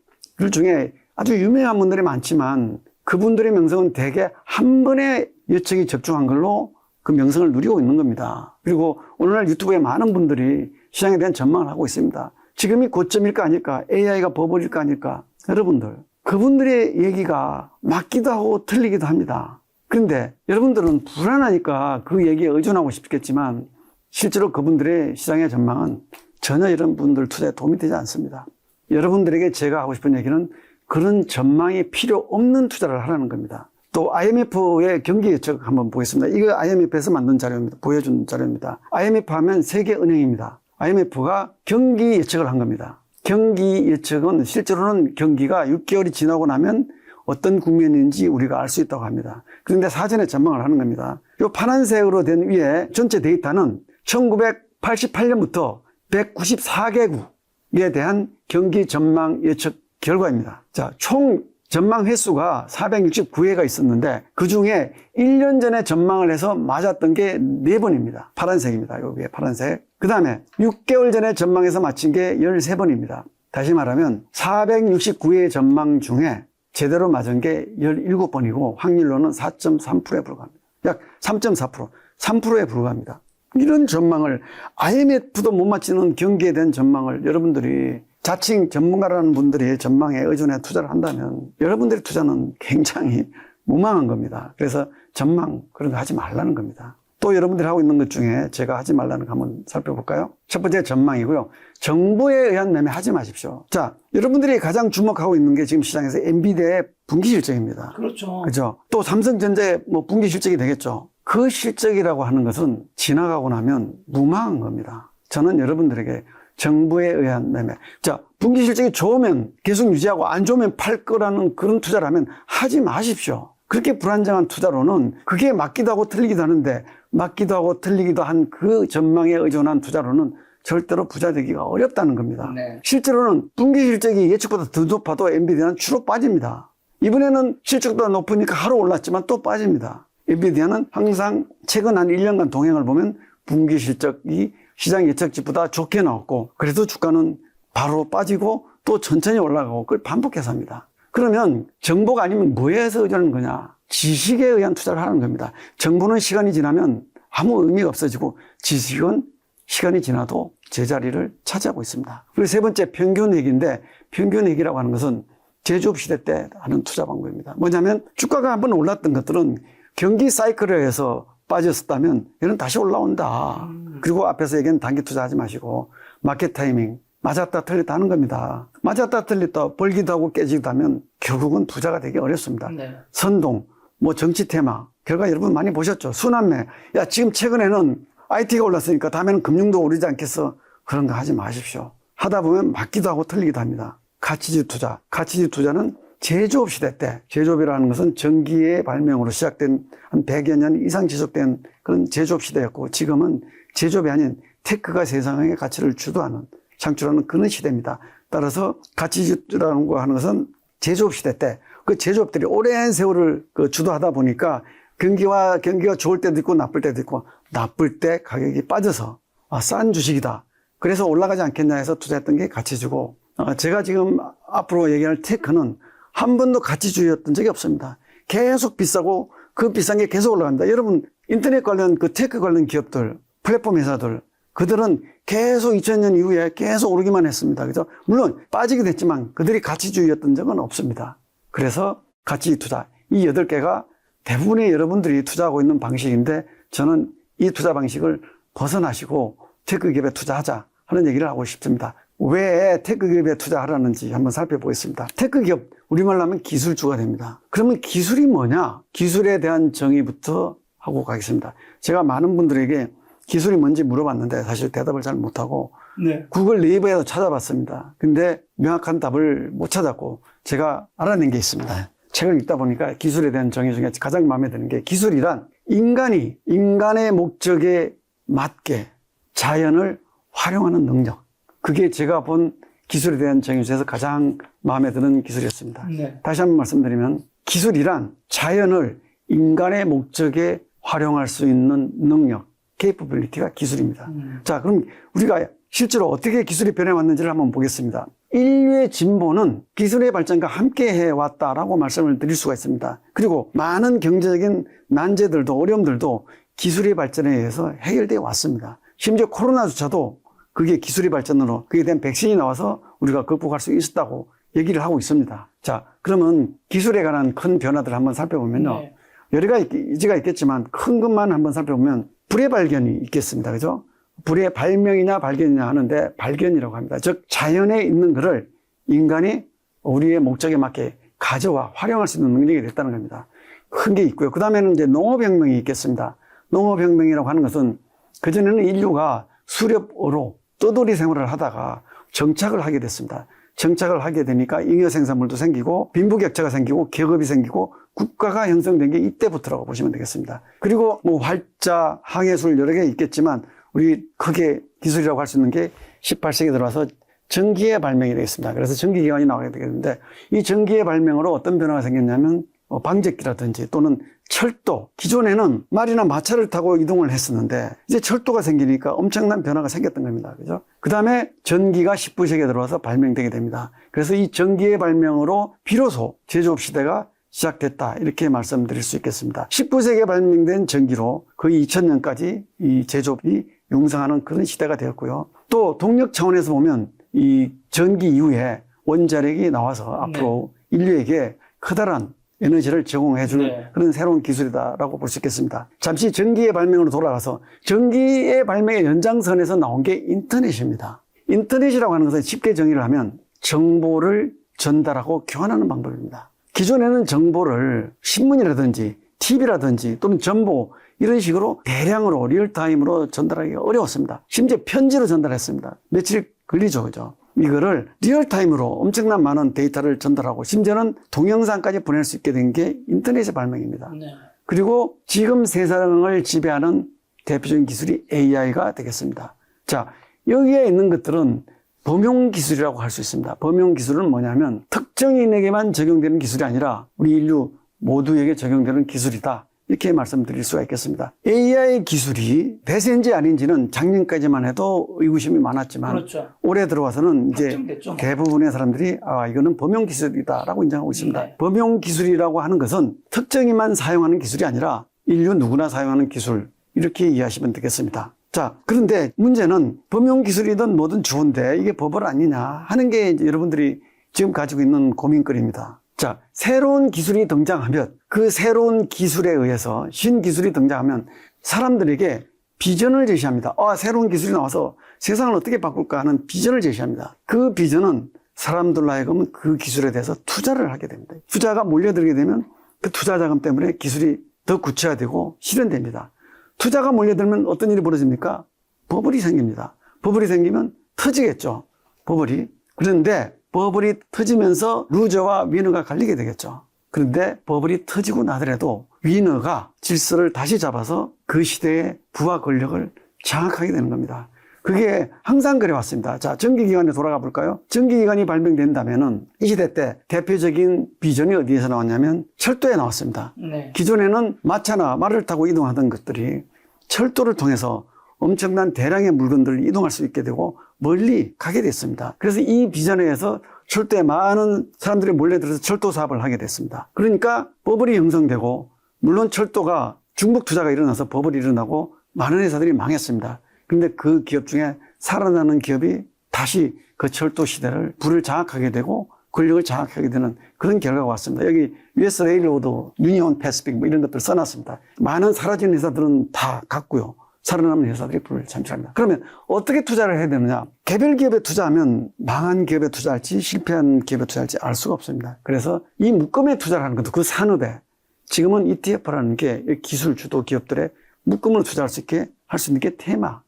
중에 아주 유명한 분들이 많지만 그분들의 명성은 대개 한 번의 예측이 적중한 걸로 그 명성을 누리고 있는 겁니다. 그리고 오늘날 유튜브에 많은 분들이 시장에 대한 전망을 하고 있습니다. 지금이 고점일까 아닐까? AI가 버블일까 아닐까? 여러분들, 그분들의 얘기가 맞기도 하고 틀리기도 합니다. 그런데 여러분들은 불안하니까 그 얘기에 의존하고 싶겠지만 실제로 그분들의 시장의 전망은 전혀 이런 분들 투자에 도움이 되지 않습니다. 여러분들에게 제가 하고 싶은 얘기는 그런 전망이 필요 없는 투자를 하라는 겁니다. 또 IMF의 경기 예측 한번 보겠습니다. 이거 IMF에서 만든 자료입니다. 보여준 자료입니다. IMF 하면 세계은행입니다. IMF가 경기 예측을 한 겁니다. 경기 예측은 실제로는 경기가 6개월이 지나고 나면 어떤 국면인지 우리가 알 수 있다고 합니다. 그런데 사전에 전망을 하는 겁니다. 이 파란색으로 된 위에 전체 데이터는 1988년부터 194개국에 대한 경기 전망 예측 결과입니다. 자, 총 전망 횟수가 469회가 있었는데 그 중에 1년 전에 전망을 해서 맞았던 게 4번입니다. 파란색입니다. 여기에 파란색. 그 다음에 6개월 전에 전망해서 맞힌 게 13번입니다. 다시 말하면 469회의 전망 중에 제대로 맞은 게 17번이고 확률로는 4.3%에 불과합니다. 약 3.4%, 3%에 불과합니다. 이런 전망을 IMF도 못 맞히는 경기에 대한 전망을 여러분들이 자칭 전문가라는 분들이 전망에 의존해 투자를 한다면 여러분들의 투자는 굉장히 무망한 겁니다. 그래서 전망 그런 거 하지 말라는 겁니다. 또 여러분들이 하고 있는 것 중에 제가 하지 말라는 거 한번 살펴볼까요? 첫 번째 전망이고요. 정보에 의한 매매 하지 마십시오. 자, 여러분들이 가장 주목하고 있는 게 지금 시장에서 엔비디아의 분기 실적입니다. 그렇죠. 그죠? 또 삼성전자의 분기 실적이 되겠죠. 그 실적이라고 하는 것은 지나가고 나면 무망한 겁니다. 저는 여러분들에게 정부에 의한 매매. 자, 분기 실적이 좋으면 계속 유지하고 안 좋으면 팔 거라는 그런 투자를 하면 하지 마십시오. 그렇게 불안정한 투자로는 그게 맞기도 하고 틀리기도 하는데 맞기도 하고 틀리기도 한 그 전망에 의존한 투자로는 절대로 부자 되기가 어렵다는 겁니다. 네. 실제로는 분기 실적이 예측보다 더 높아도 엔비디아는 주로 빠집니다. 이번에는 실적보다 높으니까 하루 올랐지만 또 빠집니다. 엔비디아는 항상 최근 한 1년간 동향을 보면 분기 실적이 시장 예측치보다 좋게 나왔고 그래도 주가는 바로 빠지고 또 천천히 올라가고 그걸 반복해서 합니다. 그러면 정보가 아니면 뭐에 해서 의존하는 거냐? 지식에 의한 투자를 하는 겁니다. 정보는 시간이 지나면 아무 의미가 없어지고 지식은 시간이 지나도 제자리를 차지하고 있습니다. 그리고 세 번째 평균액인데 평균액이라고 하는 것은 제조업 시대 때 하는 투자 방법입니다. 뭐냐면 주가가 한번 올랐던 것들은 경기 사이클에 의해서 빠졌었다면 얘는 다시 올라온다. 그리고 앞에서 얘기한 단기 투자하지 마시고 마켓 타이밍 맞았다 틀렸다 하는 겁니다. 맞았다 틀렸다 벌기도 하고 깨지기도 하면 결국은 부자가 되기 어렵습니다. 네. 선동, 정치 테마 결과 여러분 많이 보셨죠. 순환매. 야 지금 최근에는 IT가 올랐으니까 다음에는 금융도 오르지 않겠어. 그런 거 하지 마십시오. 하다 보면 맞기도 하고 틀리기도 합니다. 가치주 투자. 가치주 투자는 제조업 시대 때, 제조업이라는 것은 전기의 발명으로 시작된 한 100여 년 이상 지속된 그런 제조업 시대였고 지금은 제조업이 아닌 테크가 세상의 가치를 주도하는, 창출하는 그런 시대입니다. 따라서 가치주라는 거 하는 것은 제조업 시대 때 그 제조업들이 오랜 세월을 주도하다 보니까 경기가 좋을 때도 있고 나쁠 때도 있고 나쁠 때 가격이 빠져서 싼 주식이다. 그래서 올라가지 않겠냐 해서 투자했던 게 가치주고 제가 지금 앞으로 얘기할 테크는 한 번도 가치주의였던 적이 없습니다. 계속 비싸고 그 비싼 게 계속 올라갑니다. 여러분 인터넷 관련 그 테크 관련 기업들, 플랫폼 회사들 그들은 계속 2000년 이후에 계속 오르기만 했습니다. 그죠? 물론 빠지기도 했지만 그들이 가치주의였던 적은 없습니다. 그래서 가치 투자 이 8개가 대부분의 여러분들이 투자하고 있는 방식인데 저는 이 투자 방식을 벗어나시고 테크 기업에 투자하자 하는 얘기를 하고 싶습니다. 왜 테크 기업에 투자하라는지 한번 살펴보겠습니다. 테크 기업 우리말로 하면 기술주가 됩니다. 그러면 기술이 뭐냐? 기술에 대한 정의부터 하고 가겠습니다. 제가 많은 분들에게 기술이 뭔지 물어봤는데 사실 대답을 잘 못하고 네. 구글 네이버에서 찾아봤습니다. 근데 명확한 답을 못 찾았고 제가 알아낸 게 있습니다. 책을 읽다 보니까 기술에 대한 정의 중에 가장 마음에 드는 게 기술이란 인간이 인간의 목적에 맞게 자연을 활용하는 능력. 그게 제가 본 기술에 대한 정의 중에서 가장 마음에 드는 기술이었습니다. 네. 다시 한번 말씀드리면 기술이란 자연을 인간의 목적에 활용할 수 있는 능력, capability가 기술입니다. 자, 그럼 우리가 실제로 어떻게 기술이 변해왔는지를 한번 보겠습니다. 인류의 진보는 기술의 발전과 함께 해왔다라고 말씀을 드릴 수가 있습니다. 그리고 많은 경제적인 난제들도 어려움들도 기술의 발전에 의해서 해결되어 왔습니다. 심지어 코로나조차도 그게 기술의 발전으로 그에 대한 백신이 나와서 우리가 극복할 수 있었다고 얘기를 하고 있습니다. 자, 그러면 기술에 관한 큰 변화들을 한번 살펴보면요. 네. 여러 가지가 있겠지만 큰 것만 한번 살펴보면 불의 발견이 있겠습니다. 그죠? 불의 발명이냐 발견이냐 하는데 발견이라고 합니다. 즉 자연에 있는 것을 인간이 우리의 목적에 맞게 가져와 활용할 수 있는 능력이 됐다는 겁니다. 큰 게 있고요. 그 다음에는 이제 농업혁명이 있겠습니다. 농업혁명이라고 하는 것은 그전에는 인류가 수렵으로 떠돌이 생활을 하다가 정착을 하게 됐습니다. 정착을 하게 되니까 잉여 생산물도 생기고 빈부격차가 생기고 계급이 생기고 국가가 형성된 게 이때부터라고 보시면 되겠습니다. 그리고 뭐 활자, 항해술 여러 개 있겠지만 우리 크게 기술이라고 할 수 있는 게 18세기에 들어와서 전기의 발명이 되겠습니다. 그래서 전기기관이 나오게 되겠는데 이 전기의 발명으로 어떤 변화가 생겼냐면 방적기라든지 또는 철도, 기존에는 말이나 마차를 타고 이동을 했었는데 이제 철도가 생기니까 엄청난 변화가 생겼던 겁니다. 그죠? 그 다음에 전기가 19세기에 들어와서 발명되게 됩니다. 그래서 이 전기의 발명으로 비로소 제조업 시대가 시작됐다. 이렇게 말씀드릴 수 있겠습니다. 19세기에 발명된 전기로 거의 2000년까지 이 제조업이 용성하는 그런 시대가 되었고요. 또 동력 차원에서 보면 이 전기 이후에 원자력이 나와서 앞으로 인류에게 커다란 에너지를 제공해줄 그런 새로운 기술이다라고 볼 수 있겠습니다. 잠시 전기의 발명으로 돌아가서 전기의 발명의 연장선에서 나온 게 인터넷입니다. 인터넷이라고 하는 것은 쉽게 정의를 하면 정보를 전달하고 교환하는 방법입니다. 기존에는 정보를 신문이라든지 TV라든지 또는 정보 이런 식으로 대량으로 리얼타임으로 전달하기가 어려웠습니다. 심지어 편지로 전달했습니다. 며칠 걸리죠, 그죠? 이거를 리얼타임으로 엄청난 많은 데이터를 전달하고 심지어는 동영상까지 보낼 수 있게 된 게 인터넷의 발명입니다. 네. 그리고 지금 세상을 지배하는 대표적인 기술이 AI가 되겠습니다. 자, 여기에 있는 것들은 범용기술이라고 할 수 있습니다. 범용기술은 뭐냐면 특정인에게만 적용되는 기술이 아니라 우리 인류 모두에게 적용되는 기술이다. 이렇게 말씀드릴 수가 있겠습니다. AI 기술이 대세인지 아닌지는 작년까지만 해도 의구심이 많았지만 그렇죠. 올해 들어와서는 이제 확정됐죠. 대부분의 사람들이 이거는 범용 기술이다라고 인정하고 있습니다. 네. 범용 기술이라고 하는 것은 특정인만 사용하는 기술이 아니라 인류 누구나 사용하는 기술 이렇게 이해하시면 되겠습니다. 자, 그런데 문제는 범용 기술이든 뭐든 좋은데 이게 버블 아니냐 하는 게 이제 여러분들이 지금 가지고 있는 고민거리입니다. 자, 새로운 기술이 등장하면 그 새로운 기술에 의해서 신기술이 등장하면 사람들에게 비전을 제시합니다. 새로운 기술이 나와서 세상을 어떻게 바꿀까 하는 비전을 제시합니다. 그 비전은 사람들로 하여금 그 기술에 대해서 투자를 하게 됩니다. 투자가 몰려들게 되면 그 투자 자금 때문에 기술이 더 구체화되고 실현됩니다. 투자가 몰려들면 어떤 일이 벌어집니까? 버블이 생깁니다. 버블이 생기면 터지겠죠. 버블이. 그런데 버블이 터지면서 루저와 위너가 갈리게 되겠죠. 그런데 버블이 터지고 나더라도 위너가 질서를 다시 잡아서 그 시대의 부와 권력을 장악하게 되는 겁니다. 그게 항상 그래왔습니다. 자, 전기기관에 돌아가 볼까요? 전기기관이 발명된다면은 이 시대 때 대표적인 비전이 어디에서 나왔냐면 철도에 나왔습니다. 네. 기존에는 마차나 말을 타고 이동하던 것들이 철도를 통해서 엄청난 대량의 물건들을 이동할 수 있게 되고 멀리 가게 됐습니다. 그래서 이 비전에 의해서 철도에 많은 사람들이 몰려들어서 철도 사업을 하게 됐습니다. 그러니까 버블이 형성되고 물론 철도가 중복 투자가 일어나서 버블이 일어나고 많은 회사들이 망했습니다. 그런데 그 기업 중에 살아나는 기업이 다시 그 철도 시대를 부를 장악하게 되고 권력을 장악하게 되는 그런 결과가 왔습니다. 여기 US 레일로드, 유니온 패시픽 뭐 이런 것들 써놨습니다. 많은 사라진 회사들은 다 갔고요. 살아남은 회사들이 불을 창출합니다. 그러면 어떻게 투자를 해야 되느냐? 개별 기업에 투자하면 망한 기업에 투자할지 실패한 기업에 투자할지 알 수가 없습니다. 그래서 이 묶음에 투자를 하는 것도 그 산업에 지금은 ETF라는 게 기술 주도 기업들의 묶음으로 투자할 수 있게 할 수 있는 게 테마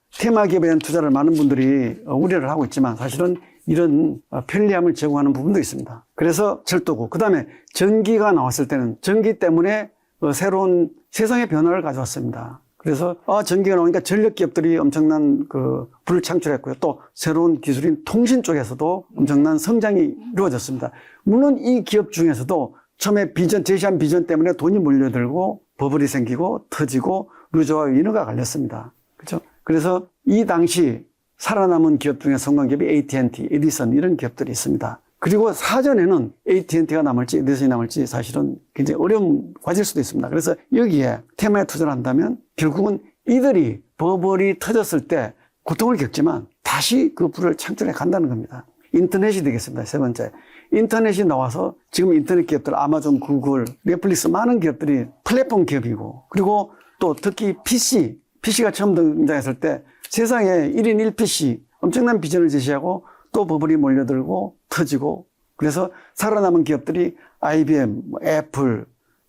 기업에 대한 투자를 많은 분들이 우려를 하고 있지만 사실은 이런 편리함을 제공하는 부분도 있습니다. 그래서 철도고 그 다음에 전기가 나왔을 때는 전기 때문에 새로운 세상의 변화를 가져왔습니다. 그래서 전기가 나오니까 전력 기업들이 엄청난 그 불을 창출했고요. 또 새로운 기술인 통신 쪽에서도 엄청난 성장이 이루어졌습니다. 물론 이 기업 중에서도 처음에 제시한 비전 때문에 돈이 몰려들고 버블이 생기고 터지고 루저와 위너가 갈렸습니다. 그렇죠? 그래서 이 당시 살아남은 기업 중에 성공 기업이 AT&T, 에디슨 이런 기업들이 있습니다. 그리고 사전에는 AT&T가 남을지 에디슨이 남을지 사실은 굉장히 어려운 과제일 수도 있습니다. 그래서 여기에 테마에 투자를 한다면 결국은 이들이 버블이 터졌을 때 고통을 겪지만 다시 그 불을 창출해 간다는 겁니다. 인터넷이 되겠습니다. 세 번째. 인터넷이 나와서 지금 인터넷 기업들, 아마존, 구글, 넷플릭스 많은 기업들이 플랫폼 기업이고, 그리고 또 특히 PC가 처음 등장했을 때 세상에 1인 1PC 엄청난 비전을 제시하고 또 버블이 몰려들고 터지고, 그래서 살아남은 기업들이 IBM, 애플,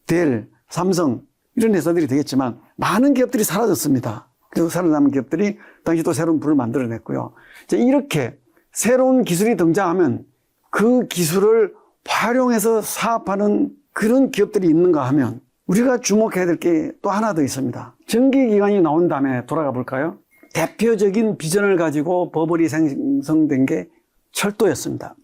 델, 삼성 이런 회사들이 되겠지만 많은 기업들이 사라졌습니다. 그래서 살아남은 기업들이 당시 또 새로운 불을 만들어냈고요. 이렇게 새로운 기술이 등장하면 그 기술을 활용해서 사업하는 그런 기업들이 있는가 하면 우리가 주목해야 될 게 또 하나 더 있습니다. 정기기관이 나온 다음에 돌아가 볼까요? 대표적인 비전을 가지고 버블이 생성된 게 철도였습니다.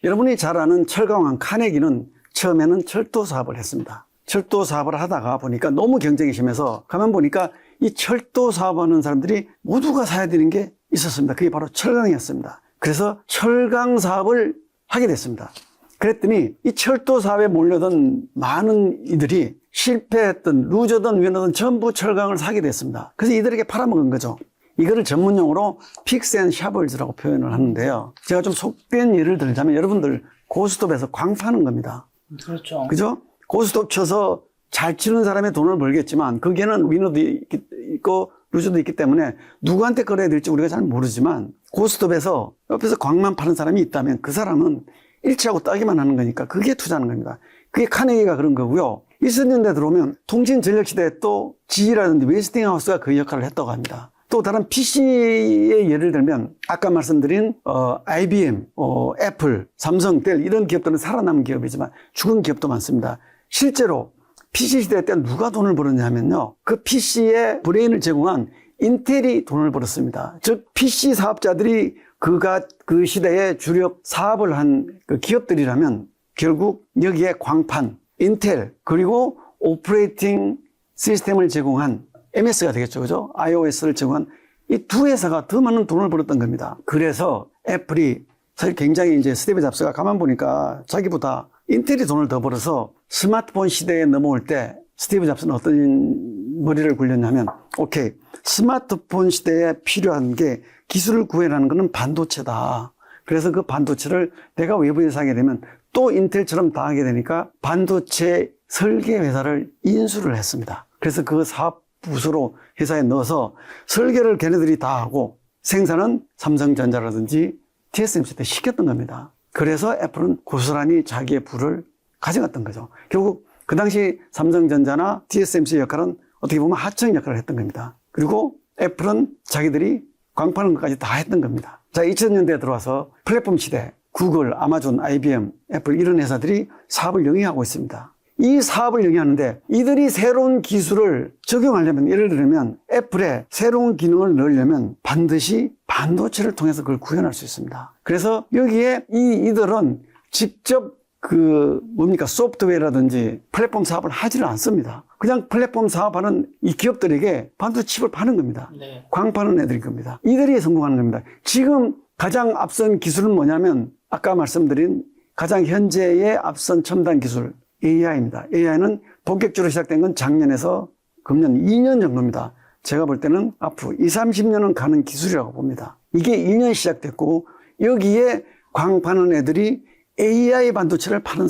여러분이 잘 아는 철강왕 카네기는 처음에는 철도 사업을 했습니다. 철도 사업을 하다가 보니까 너무 경쟁이 심해서 가만 보니까 이 철도 사업하는 사람들이 모두가 사야 되는 게 있었습니다. 그게 바로 철강이었습니다. 그래서 철강 사업을 하게 됐습니다. 그랬더니 이 철도 사업에 몰려든 많은 이들이 실패했던 루저든 위너든 전부 철강을 사게 됐습니다. 그래서 이들에게 팔아먹은 거죠. 이거를 전문용어로 픽스 앤 샤블즈라고 표현을 하는데요. 제가 좀 속된 예를 들자면 여러분들 고스톱에서 광 파는 겁니다. 그렇죠. 그죠? 고스톱 쳐서 잘 치는 사람의 돈을 벌겠지만 거기에는 위너도 있고 루저도 있기 때문에 누구한테 걸어야 될지 우리가 잘 모르지만 고스톱에서 옆에서 광만 파는 사람이 있다면 그 사람은 일치하고 따기만 하는 거니까 그게 투자하는 겁니다. 그게 카네기가 그런 거고요. 2000년대 들어오면 통신 전력 시대에 또 GE라든지 웨스팅하우스가 그 역할을 했다고 합니다. 또 다른 PC의 예를 들면 아까 말씀드린 IBM, 애플, 삼성, 델 이런 기업들은 살아남은 기업이지만 죽은 기업도 많습니다. 실제로 PC 시대 때 누가 돈을 벌었냐면요. 그 PC의 브레인을 제공한 인텔이 돈을 벌었습니다. 즉 PC 사업자들이 그 시대에 주력 사업을 한 그 기업들이라면 결국 여기에 광판, 인텔 그리고 오퍼레이팅 시스템을 제공한 MS가 되겠죠. 그죠? iOS를 제공한 이 두 회사가 더 많은 돈을 벌었던 겁니다. 그래서 애플이 사실 굉장히 이제 스티브 잡스가 가만 보니까 자기보다 인텔이 돈을 더 벌어서 스마트폰 시대에 넘어올 때 스티브 잡스는 어떤 머리를 굴렸냐면 오케이, 스마트폰 시대에 필요한 게 기술을 구해라는 것은 반도체다. 그래서 그 반도체를 내가 외부에서 하게 되면 또 인텔처럼 당하게 되니까 반도체 설계 회사를 인수를 했습니다. 그래서 그 사업 부서로 회사에 넣어서 설계를 걔네들이 다 하고 생산은 삼성전자라든지 TSMC한테 시켰던 겁니다. 그래서 애플은 고스란히 자기의 부를 가져갔던 거죠. 결국 그 당시 삼성전자나 TSMC의 역할은 어떻게 보면 하청 역할을 했던 겁니다. 그리고 애플은 자기들이 광파는 것까지 다 했던 겁니다. 자, 2000년대에 들어와서 플랫폼 시대, 구글, 아마존, IBM, 애플 이런 회사들이 사업을 영위하고 있습니다. 이 사업을 영위하는데 이들이 새로운 기술을 적용하려면 예를 들면 애플에 새로운 기능을 넣으려면 반드시 반도체를 통해서 그걸 구현할 수 있습니다. 그래서 여기에 이들은 직접 소프트웨어라든지 플랫폼 사업을 하지를 않습니다. 그냥 플랫폼 사업하는 이 기업들에게 반도체 칩을 파는 겁니다. 네. 광 파는 애들인 겁니다. 이들이 성공하는 겁니다. 지금 가장 앞선 기술은 뭐냐면 아까 말씀드린 가장 현재의 앞선 첨단 기술 AI입니다. AI는 본격적으로 시작된 건 작년에서 금년 2년 정도입니다. 제가 볼 때는 앞으로 20-30년은 가는 기술이라고 봅니다. 이게 2년 시작됐고 여기에 광 파는 애들이 AI 반도체를 파는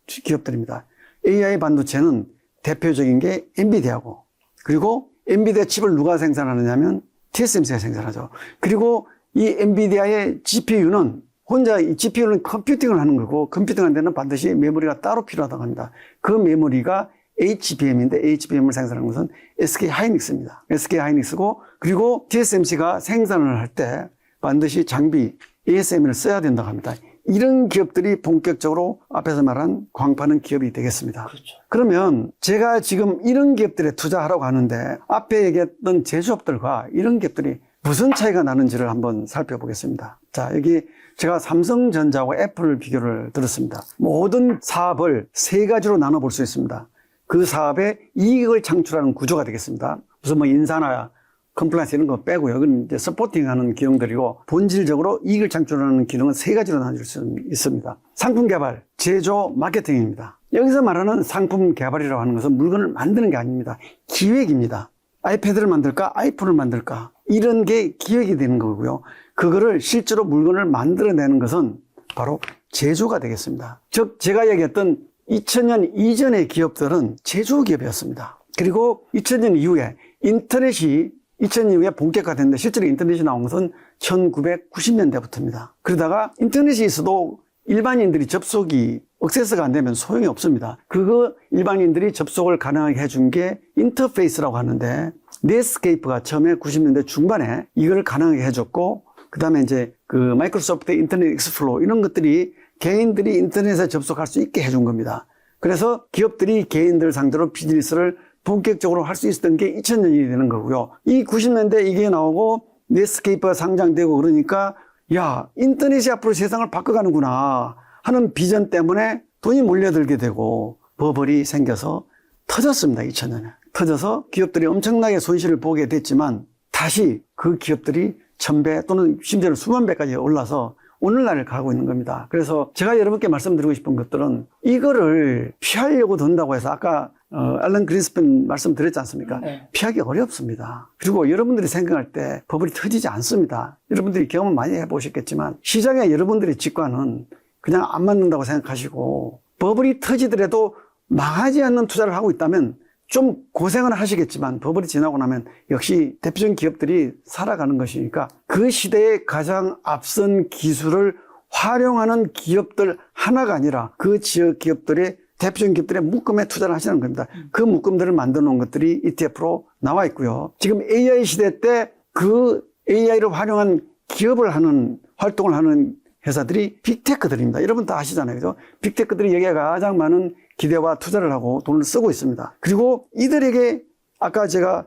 기업들입니다. AI 반도체는 대표적인 게 엔비디아고 그리고 엔비디아 칩을 누가 생산하느냐면 TSMC가 생산하죠. 그리고 이 엔비디아의 GPU는 혼자 이 GPU는 컴퓨팅을 하는 거고 컴퓨팅하는 데는 반드시 메모리가 따로 필요하다고 합니다. 그 메모리가 HBM인데 HBM을 생산하는 것은 SK 하이닉스입니다. SK 하이닉스고 그리고 TSMC가 생산을 할 때 반드시 장비 ASML을 써야 된다고 합니다. 이런 기업들이 본격적으로 앞에서 말한 광파는 기업이 되겠습니다. 그렇죠. 그러면 제가 지금 이런 기업들에 투자하라고 하는데 앞에 얘기했던 제조업들과 이런 기업들이 무슨 차이가 나는지를 한번 살펴보겠습니다. 자, 여기 제가 삼성전자와 애플을 비교를 들었습니다. 모든 사업을 세 가지로 나눠볼 수 있습니다. 그 사업에 이익을 창출하는 구조가 되겠습니다. 무슨 뭐 인사나 컴플라이언스 이런 거 빼고요. 그건 이제 서포팅하는 기능들이고 본질적으로 이익을 창출하는 기능은 세 가지로 나눠질 수 있습니다. 상품 개발, 제조, 마케팅입니다. 여기서 말하는 상품 개발이라고 하는 것은 물건을 만드는 게 아닙니다. 기획입니다. 아이패드를 만들까? 아이폰을 만들까? 이런 게 기획이 되는 거고요. 그거를 실제로 물건을 만들어내는 것은 바로 제조가 되겠습니다. 즉 제가 얘기했던 2000년 이전의 기업들은 제조 기업이었습니다. 그리고 2000년 이후에 인터넷이 2000년 이후에 본격화됐는데 실제로 인터넷이 나온 것은 1990년대부터입니다. 그러다가 인터넷이 있어도 일반인들이 접속이 액세스가 안 되면 소용이 없습니다. 그거 일반인들이 접속을 가능하게 해준 게 인터페이스라고 하는데 넷스케이프가 처음에 90년대 중반에 이걸 가능하게 해줬고 그 다음에 이제 그 마이크로소프트 인터넷 익스플로러 이런 것들이 개인들이 인터넷에 접속할 수 있게 해준 겁니다. 그래서 기업들이 개인들 상대로 비즈니스를 본격적으로 할 수 있었던 게 2000년이 되는 거고요. 이 90년대 이게 나오고 넷스케이프가 상장되고 그러니까 야, 인터넷이 앞으로 세상을 바꿔가는구나 하는 비전 때문에 돈이 몰려들게 되고 버블이 생겨서 터졌습니다. 2000년에. 터져서 기업들이 엄청나게 손실을 보게 됐지만 다시 그 기업들이 1000배 또는 심지어는 수만 배까지 올라서 오늘날을 가고 있는 겁니다. 그래서 제가 여러분께 말씀드리고 싶은 것들은 이거를 피하려고 든다고 해서 아까 앨런 그린스팬 말씀드렸지 않습니까? 네. 피하기 어렵습니다. 그리고 여러분들이 생각할 때 버블이 터지지 않습니다. 여러분들이 경험 많이 해보셨겠지만 시장에 여러분들의 직관은 그냥 안 맞는다고 생각하시고 버블이 터지더라도 망하지 않는 투자를 하고 있다면 좀 고생은 하시겠지만 버블이 지나고 나면 역시 대표적인 기업들이 살아가는 것이니까 그 시대의 가장 앞선 기술을 활용하는 기업들 하나가 아니라 그 지역 기업들의 대표적인 기업들의 묶음에 투자를 하시는 겁니다. 그 묶음들을 만들어 놓은 것들이 ETF로 나와 있고요. 지금 AI 시대 때 그 AI를 활용한 기업을 하는 활동을 하는 회사들이 빅테크들입니다. 여러분 다 아시잖아요. 그죠? 빅테크들이 여기에 가장 많은 기대와 투자를 하고 돈을 쓰고 있습니다. 그리고 이들에게 아까 제가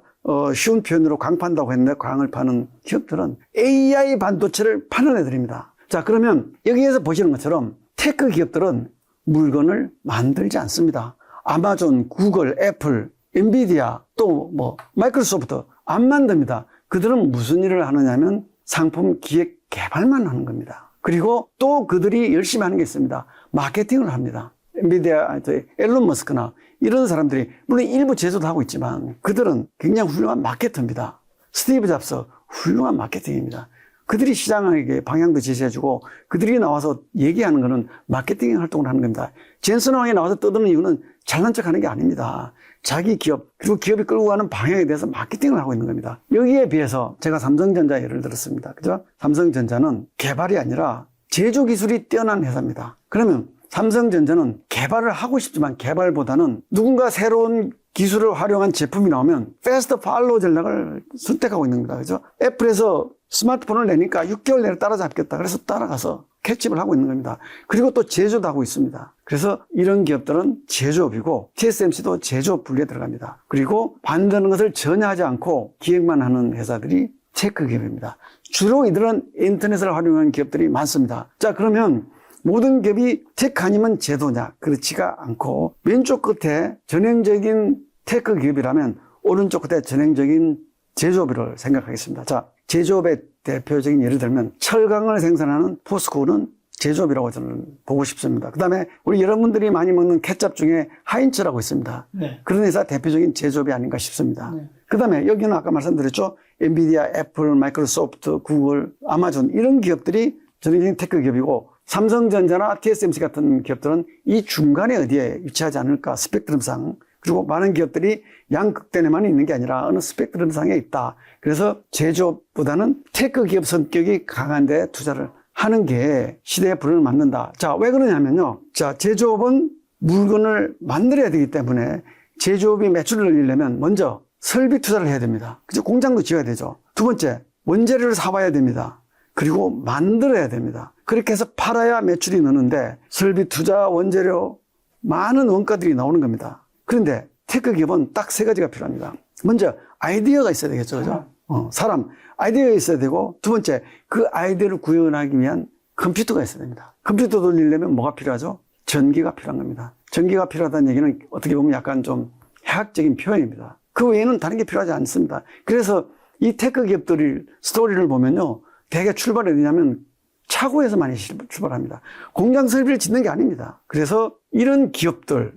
쉬운 표현으로 광 판다고 했는데 광을 파는 기업들은 AI 반도체를 파는 애들입니다. 자, 그러면 여기에서 보시는 것처럼 테크 기업들은 물건을 만들지 않습니다. 아마존, 구글, 애플, 엔비디아, 또 뭐 마이크로소프트 안 만듭니다. 그들은 무슨 일을 하느냐면 상품 기획 개발만 하는 겁니다. 그리고 또 그들이 열심히 하는 게 있습니다. 마케팅을 합니다. 엔비디아, 앨런 머스크나 이런 사람들이 물론 일부 제조도 하고 있지만 그들은 굉장히 훌륭한 마케터입니다. 스티브 잡스 훌륭한 마케팅입니다. 그들이 시장에게 방향도 제시해주고 그들이 나와서 얘기하는 거는 마케팅 활동을 하는 겁니다. 젠슨 왕이 나와서 떠드는 이유는 잘난 척하는 게 아닙니다. 자기 기업 그리고 기업이 끌고 가는 방향에 대해서 마케팅을 하고 있는 겁니다. 여기에 비해서 제가 삼성전자 예를 들었습니다. 그죠? 삼성전자는 개발이 아니라 제조 기술이 뛰어난 회사입니다. 그러면 삼성전자는 개발을 하고 싶지만 개발보다는 누군가 새로운 기술을 활용한 제품이 나오면 패스트 팔로우 전략을 선택하고 있는 겁니다. 그죠? 애플에서 스마트폰을 내니까 6개월 내로 따라잡겠다. 그래서 따라가서 캐치를 하고 있는 겁니다. 그리고 또 제조도 하고 있습니다. 그래서 이런 기업들은 제조업이고 TSMC도 제조업 분류에 들어갑니다. 그리고 만드는 것을 전혀 하지 않고 기획만 하는 회사들이 테크 기업입니다. 주로 이들은 인터넷을 활용하는 기업들이 많습니다. 자, 그러면 모든 기업이 테크 아니면 제도냐? 그렇지가 않고 왼쪽 끝에 전형적인 테크 기업이라면 오른쪽 끝에 전형적인 제조업을 생각하겠습니다. 자, 제조업의 대표적인 예를 들면 철강을 생산하는 포스코는 제조업이라고 저는 보고 싶습니다. 그 다음에 우리 여러분들이 많이 먹는 케첩 중에 하인츠라고 있습니다. 네. 그런 회사 대표적인 제조업이 아닌가 싶습니다. 네. 그 다음에 여기는 아까 말씀드렸죠. 엔비디아, 애플, 마이크로소프트, 구글, 아마존 이런 기업들이 전형적인 테크 기업이고 삼성전자나 TSMC 같은 기업들은 이 중간에 어디에 위치하지 않을까 스펙트럼상. 그리고 많은 기업들이 양극단에만 있는 게 아니라 어느 스펙트럼상에 있다. 그래서 제조업보다는 테크 기업 성격이 강한데 투자를 하는 게 시대의 불을 맞는다. 자, 왜 그러냐면요. 자, 제조업은 물건을 만들어야 되기 때문에 제조업이 매출을 늘리려면 먼저 설비 투자를 해야 됩니다. 그죠? 공장도 지어야 되죠. 두 번째, 원재료를 사와야 됩니다. 그리고 만들어야 됩니다. 그렇게 해서 팔아야 매출이 느는데 설비 투자, 원재료, 많은 원가들이 나오는 겁니다. 그런데 테크 기업은 딱 세 가지가 필요합니다. 먼저 아이디어가 있어야 되겠죠. 그죠? 사람, 아이디어가 있어야 되고 두 번째, 그 아이디어를 구현하기 위한 컴퓨터가 있어야 됩니다. 컴퓨터 돌리려면 뭐가 필요하죠? 전기가 필요한 겁니다. 전기가 필요하다는 얘기는 어떻게 보면 약간 좀 해학적인 표현입니다. 그 외에는 다른 게 필요하지 않습니다. 그래서 이 테크 기업들의 스토리를 보면요. 대개 출발이 어디냐면 차고에서 많이 출발합니다. 공장 설비를 짓는 게 아닙니다. 그래서 이런 기업들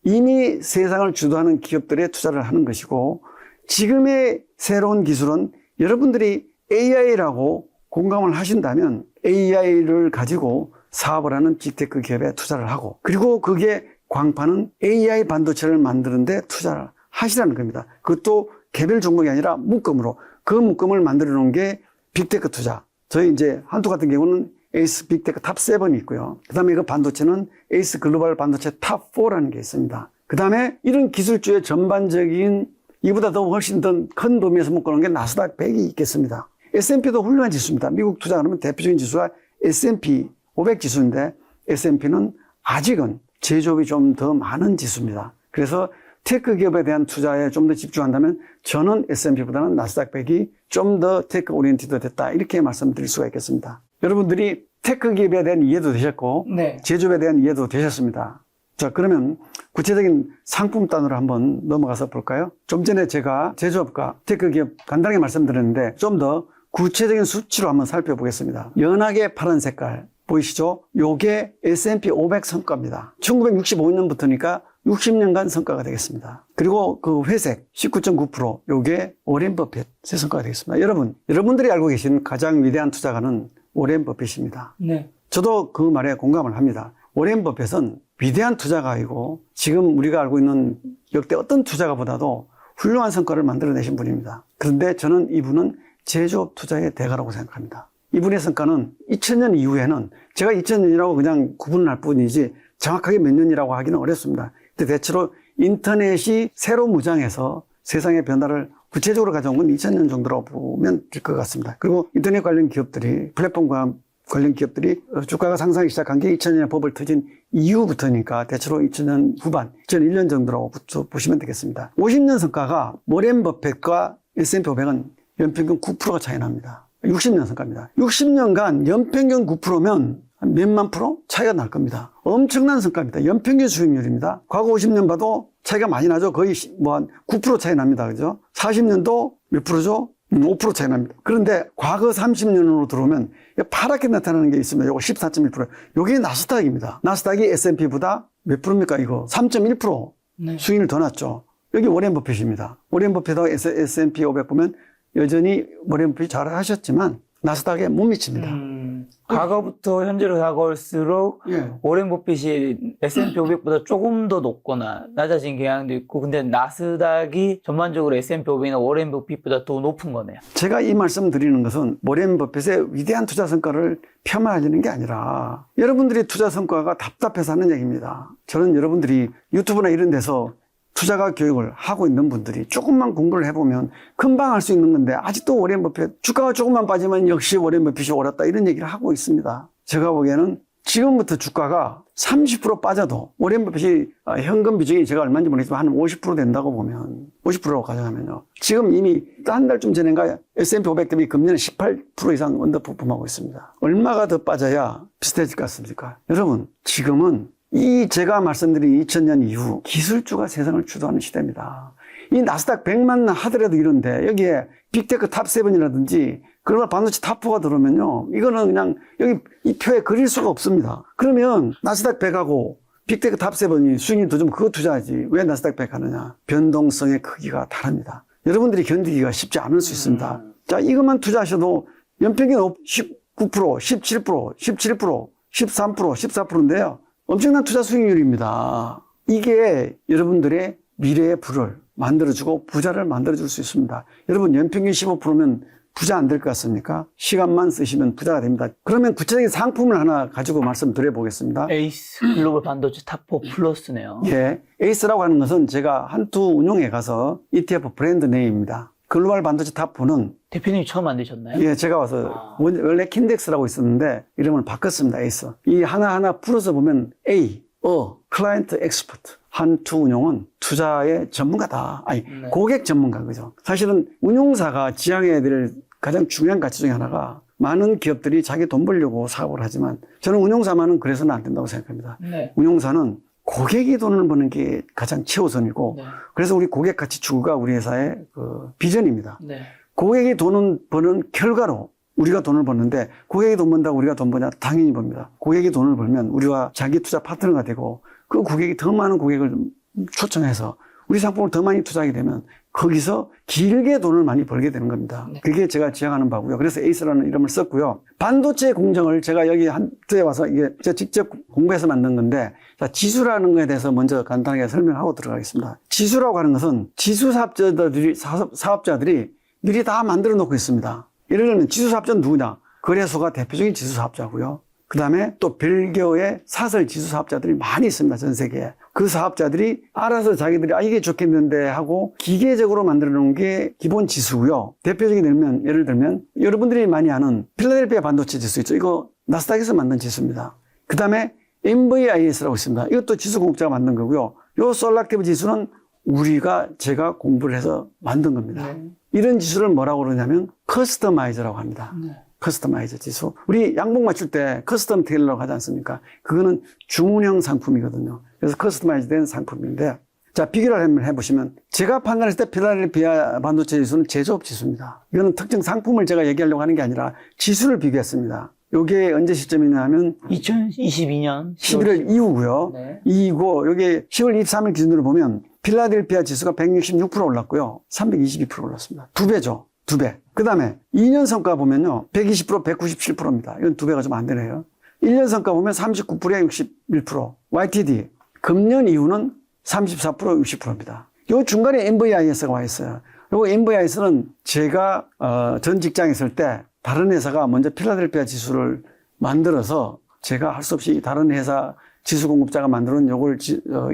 이미 세상을 주도하는 기업들에 투자를 하는 것이고 지금의 새로운 기술은 여러분들이 AI라고 공감을 하신다면 AI를 가지고 사업을 하는 빅테크 기업에 투자를 하고 그리고 그게 광파는 AI 반도체를 만드는 데 투자를 하시라는 겁니다. 그것도 개별 종목이 아니라 묶음으로 그 묶음을 만들어 놓은 게 빅테크 투자. 저희 이제 한투 같은 경우는 에이스 빅테크 탑 7이 있고요. 그 다음에 그 반도체는 에이스 글로벌 반도체 탑 4라는 게 있습니다. 그 다음에 이런 기술주의 전반적인 이보다 더 훨씬 더 큰 범위에서 묶어놓은 게 나스닥 100이 있겠습니다. S&P도 훌륭한 지수입니다. 미국 투자 그러면 대표적인 지수가 S&P 500 지수인데 S&P는 아직은 제조업이 좀 더 많은 지수입니다. 그래서 테크 기업에 대한 투자에 좀 더 집중한다면 저는 S&P보다는 나스닥 100이 좀 더 테크 오리엔티드 됐다 이렇게 말씀드릴 수가 있겠습니다. 여러분들이 테크 기업에 대한 이해도 되셨고 네. 제조업에 대한 이해도 되셨습니다. 자, 그러면 구체적인 상품 단으로 한번 넘어가서 볼까요? 좀 전에 제가 제조업과 테크 기업 간단하게 말씀드렸는데 좀 더 구체적인 수치로 한번 살펴보겠습니다. 연하게 파란 색깔 보이시죠? 요게 S&P 500 성과입니다. 1965년부터니까 60년간 성과가 되겠습니다. 그리고 그 회색 19.9% 요게 워렌 버핏의 성과가 되겠습니다. 여러분들이 알고 계신 가장 위대한 투자가는 워렌 버핏입니다. 네. 저도 그 말에 공감을 합니다. 워렌 버핏은 위대한 투자가이고 지금 우리가 알고 있는 역대 어떤 투자가보다도 훌륭한 성과를 만들어내신 분입니다. 그런데 저는 이분은 제조업 투자의 대가라고 생각합니다. 이분의 성과는 2000년 이후에는 제가 2000년이라고 그냥 구분을 할 뿐이지 정확하게 몇 년이라고 하기는 어렵습니다. 근데 대체로 인터넷이 새로 무장해서 세상의 변화를 구체적으로 가져온 건 2000년 정도라고 보면 될 것 같습니다. 그리고 인터넷 관련 기업들이 플랫폼과 관련 기업들이 주가가 상승하기 시작한 게 2000년에 법을 터진 이후부터니까 대체로 2000년 후반, 2001년 정도라고 보시면 되겠습니다. 50년 성과가 워렌 버핏과 S&P 500은 연평균 9%가 차이 납니다. 60년 성과입니다. 60년간 연평균 9%면 한 몇만 프로 차이가 날 겁니다. 엄청난 성과입니다. 연평균 수익률입니다. 과거 50년 봐도 차이가 많이 나죠. 거의 한 9% 차이 납니다. 그죠? 40년도 몇 프로죠? 5% 차이 납니다. 그런데 과거 30년으로 들어오면 파랗게 나타나는 게 있습니다. 이거 14.1%. 이게 나스닥입니다. 나스닥이 S&P보다 몇 프로입니까? 이거 3.1% 네. 수익률 더 났죠. 여기 워렌 버핏입니다. 워렌 버핏하고 S&P 500 보면 여전히 워렌 버핏이 잘하셨지만 나스닥에 못 미칩니다. 과거부터 현재로 다가올수록 예. 워렌 버핏이 S&P 500보다 조금 더 높거나 낮아진 경향도 있고 근데 나스닥이 전반적으로 S&P 500이나 워렌 버핏보다 더 높은 거네요. 제가 이 말씀 드리는 것은 워렌 버핏의 위대한 투자 성과를 폄하하려는 게 아니라 여러분들이 투자 성과가 답답해서 하는 얘기입니다. 저는 여러분들이 유튜브나 이런 데서 투자가 교육을 하고 있는 분들이 조금만 공부를 해보면 금방 할 수 있는 건데 아직도 워렌 버핏 주가가 조금만 빠지면 역시 워렌 버핏이 옳았다 이런 얘기를 하고 있습니다. 제가 보기에는 지금부터 주가가 30% 빠져도 워렌 버핏이 현금 비중이 제가 얼마인지 모르겠지만 한 50% 된다고 보면 50%라고 가정하면요. 지금 이미 한 달쯤 전인가 S&P 500 대비 금년에 18% 이상 언더퍼폼하고 있습니다. 얼마가 더 빠져야 비슷해질 것 같습니까? 여러분 지금은 이 제가 말씀드린 2000년 이후 기술주가 세상을 주도하는 시대입니다. 이 나스닥 100만 하더라도 이런데 여기에 빅테크 탑 7이라든지 그러면 반도체 탑 4가 들어오면요. 이거는 그냥 여기 이 표에 그릴 수가 없습니다. 그러면 나스닥 100하고 빅테크 탑 7이 수익이 더 좀 그거 투자하지. 왜 나스닥 100 하느냐. 변동성의 크기가 다릅니다. 여러분들이 견디기가 쉽지 않을 수 있습니다. 자, 이것만 투자하셔도 연평균 19%, 17%, 17%, 13%, 14%인데요. 엄청난 투자 수익률입니다. 이게 여러분들의 미래의 부를 만들어주고 부자를 만들어줄 수 있습니다. 여러분 연평균 15%면 부자 안 될 것 같습니까? 시간만 쓰시면 부자가 됩니다. 그러면 구체적인 상품을 하나 가지고 말씀드려 보겠습니다. 에이스 글로벌 반도체 탑4 플러스네요. 예, 에이스라고 하는 것은 제가 한투 운용에 가서 ETF 브랜드 네임입니다. 글로벌 반도체 탑4는 대표님이 처음 만드셨나요? 예, 제가 와서 원래 킨덱스라고 있었는데 이름을 바꿨습니다. 에이스. 이 하나하나 풀어서 보면 클라이언트 엑스퍼트. 한투 운용은 투자의 전문가다. 고객 전문가, 그죠? 사실은 운용사가 지향해야 될 가장 중요한 가치 중에 하나가 많은 기업들이 자기 돈 벌려고 사업을 하지만 저는 운용사만은 그래서는 안 된다고 생각합니다. 네. 운용사는 고객이 돈을 버는 게 가장 최우선이고 네. 그래서 우리 고객 가치 추구가 우리 회사의 그 비전입니다. 네. 고객이 돈을 버는 결과로 우리가 돈을 버는데 고객이 돈 번다고 우리가 돈 버냐? 당연히 법니다. 고객이 돈을 벌면 우리와 자기 투자 파트너가 되고 그 고객이 더 많은 고객을 초청해서 우리 상품을 더 많이 투자하게 되면 거기서 길게 돈을 많이 벌게 되는 겁니다. 네. 그게 제가 지향하는 바고요. 그래서 에이스라는 이름을 썼고요. 반도체 공정을 제가 여기 한때에 와서 이게 제가 직접 공부해서 만든 건데 자, 지수라는 거에 대해서 먼저 간단하게 설명하고 들어가겠습니다. 지수라고 하는 것은 지수 사업자들이 미리 다 만들어 놓고 있습니다. 예를 들면 지수 사업자는 누구냐? 거래소가 대표적인 지수 사업자고요. 그 다음에 또 별개의 사설 지수 사업자들이 많이 있습니다. 전 세계에. 그 사업자들이 알아서 자기들이 이게 좋겠는데 하고 기계적으로 만들어 놓은 게 기본 지수고요. 대표적인 예를 들면 여러분들이 많이 아는 필라델피아 반도체 지수 있죠. 이거 나스닥에서 만든 지수입니다. 그 다음에 MVIS라고 있습니다. 이것도 지수 공급자가 만든 거고요. 요 솔락티브 지수는 제가 공부를 해서 만든 겁니다. 네. 이런 지수를 뭐라고 그러냐면 커스터마이저라고 합니다. 네. 커스터마이저 지수. 우리 양복 맞출 때 커스텀 테일러라고 하지 않습니까? 그거는 주문형 상품이거든요. 그래서 커스터마이즈 된 상품인데 자, 비교를 한번 해보시면 제가 판단했을 때 필라델피아 반도체 지수는 제조업 지수입니다. 이거는 특정 상품을 제가 얘기하려고 하는 게 아니라 지수를 비교했습니다. 요게 언제 시점이냐면 2022년 11월 이후고요. 네. 이후고 요게 10월 23일 기준으로 보면 필라델피아 지수가 166% 올랐고요. 322% 올랐습니다. 2배죠. 2배. 그 다음에 2년 성과 보면요. 120%, 197%입니다. 이건 2배가 좀 안 되네요. 1년 성과 보면 39%에 61%. YTD. 금년 이후는 34%, 60%입니다. 요 중간에 MVIS가 와 있어요. 요 MVIS는 제가 전 직장에 있을 때 다른 회사가 먼저 필라델피아 지수를 만들어서 제가 할 수 없이 다른 회사 지수 공급자가 만드는 요걸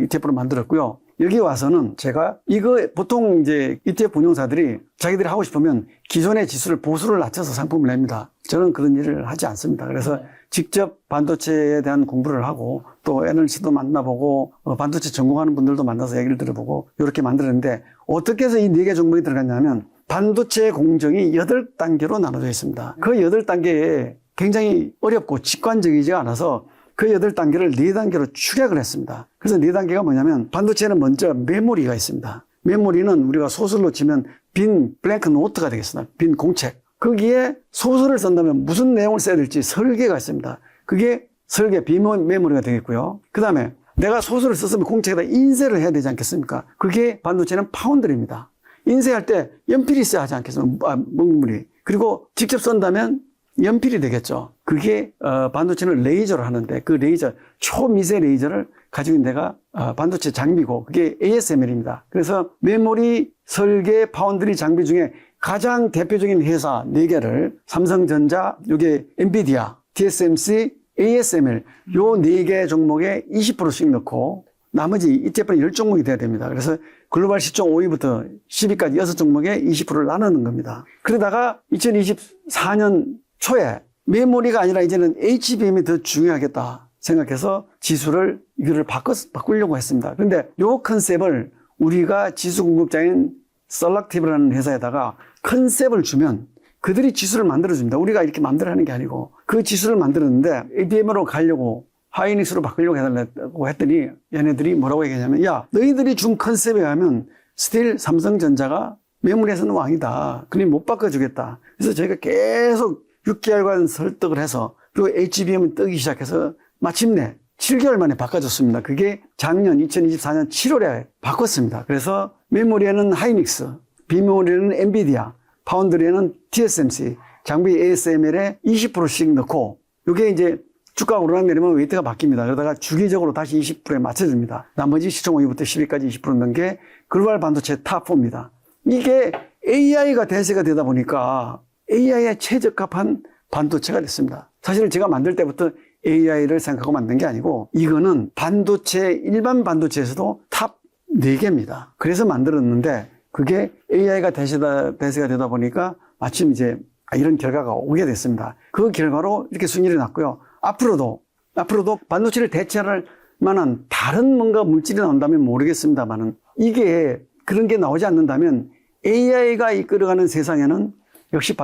ETF로 만들었고요. 여기 와서는 제가 이거 보통 이제 ETF 운용사들이 자기들이 하고 싶으면 기존의 지수를 보수를 낮춰서 상품을 냅니다. 저는 그런 일을 하지 않습니다. 그래서 직접 반도체에 대한 공부를 하고 또 NLC도 만나보고 반도체 전공하는 분들도 만나서 얘기를 들어보고 이렇게 만들었는데 어떻게 해서 이 4개 종목이 들어갔냐면 반도체 공정이 8단계로 나눠져 있습니다. 그 8단계에 굉장히 어렵고 직관적이지 않아서 그 8단계를 4단계로 축약을 했습니다. 그래서 4단계가 뭐냐면 반도체는 먼저 메모리가 있습니다. 메모리는 우리가 소설로 치면 빈 블랭크 노트가 되겠습니다. 빈 공책. 거기에 소설을 쓴다면 무슨 내용을 써야 될지 설계가 있습니다. 그게 설계 비메모리가 되겠고요. 그 다음에 내가 소설을 썼으면 공책에다 인쇄를 해야 되지 않겠습니까? 그게 반도체는 파운드리입니다. 인쇄할 때 연필이 있어야 하지 않겠습니까? 먹물이. 그리고 직접 쓴다면 연필이 되겠죠. 그게 반도체는 레이저로 하는데 그 레이저, 초미세 레이저를 가지고 있는 데가 반도체 장비고 그게 ASML입니다. 그래서 메모리, 설계, 파운드리 장비 중에 가장 대표적인 회사 4개를 삼성전자, 요게 엔비디아, TSMC, ASML 요 4개 종목에 20%씩 넣고 나머지 ETF는 10종목이 돼야 됩니다. 그래서 글로벌 시총 5위부터 10위까지 6종목에 20%를 나누는 겁니다. 그러다가 2024년 초에 메모리가 아니라 이제는 HBM이 더 중요하겠다 생각해서 지수를 이거를 바꾸려고 했습니다. 그런데 요 컨셉을 우리가 지수 공급자인 셀렉티브라는 회사에다가 컨셉을 주면 그들이 지수를 만들어줍니다. 우리가 이렇게 만들어하는 게 아니고 그 지수를 만들었는데 ABM으로 가려고 하이닉스로 바꾸려고 해달라고 했더니 얘네들이 뭐라고 얘기하냐면 야 너희들이 준 컨셉에 의하면 스틸 삼성전자가 메모리에서는 왕이다. 그러니 못 바꿔주겠다. 그래서 저희가 계속 6개월간 설득을 해서 그리고 HBM을 뜨기 시작해서 마침내 7개월 만에 바꿔줬습니다. 그게 작년 2024년 7월에 바꿨습니다. 그래서 메모리에는 하이닉스, 비메모리에는 엔비디아, 파운드리에는 TSMC, 장비 ASML에 20%씩 넣고 이게 이제 주가가 오르락내리면 웨이트가 바뀝니다. 그러다가 주기적으로 다시 20%에 맞춰집니다. 나머지 시총 5위부터 10위까지 20% 넣은 게 글로벌 반도체 탑4입니다. 이게 AI가 대세가 되다 보니까 AI에 최적합한 반도체가 됐습니다. 사실 제가 만들 때부터 AI를 생각하고 만든 게 아니고 이거는 반도체, 일반 반도체에서도 탑 4개입니다. 그래서 만들었는데 그게 AI가 대세가 되다 보니까 마침 이제 이런 결과가 오게 됐습니다. 그 결과로 이렇게 순위를 났고요. 앞으로도 반도체를 대체할 만한 다른 뭔가 물질이 나온다면 모르겠습니다만은 이게 그런 게 나오지 않는다면 AI가 이끌어가는 세상에는 역시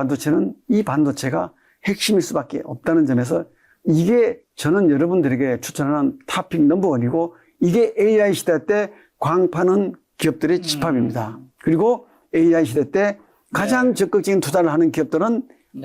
이 반도체가 핵심일 수밖에 없다는 점에서 이게 저는 여러분들에게 추천하는 탑픽 넘버1이고 이게 AI 시대 때 광파는 기업들의 집합입니다. 그리고 AI 시대 때 가장 적극적인 투자를 하는 기업들은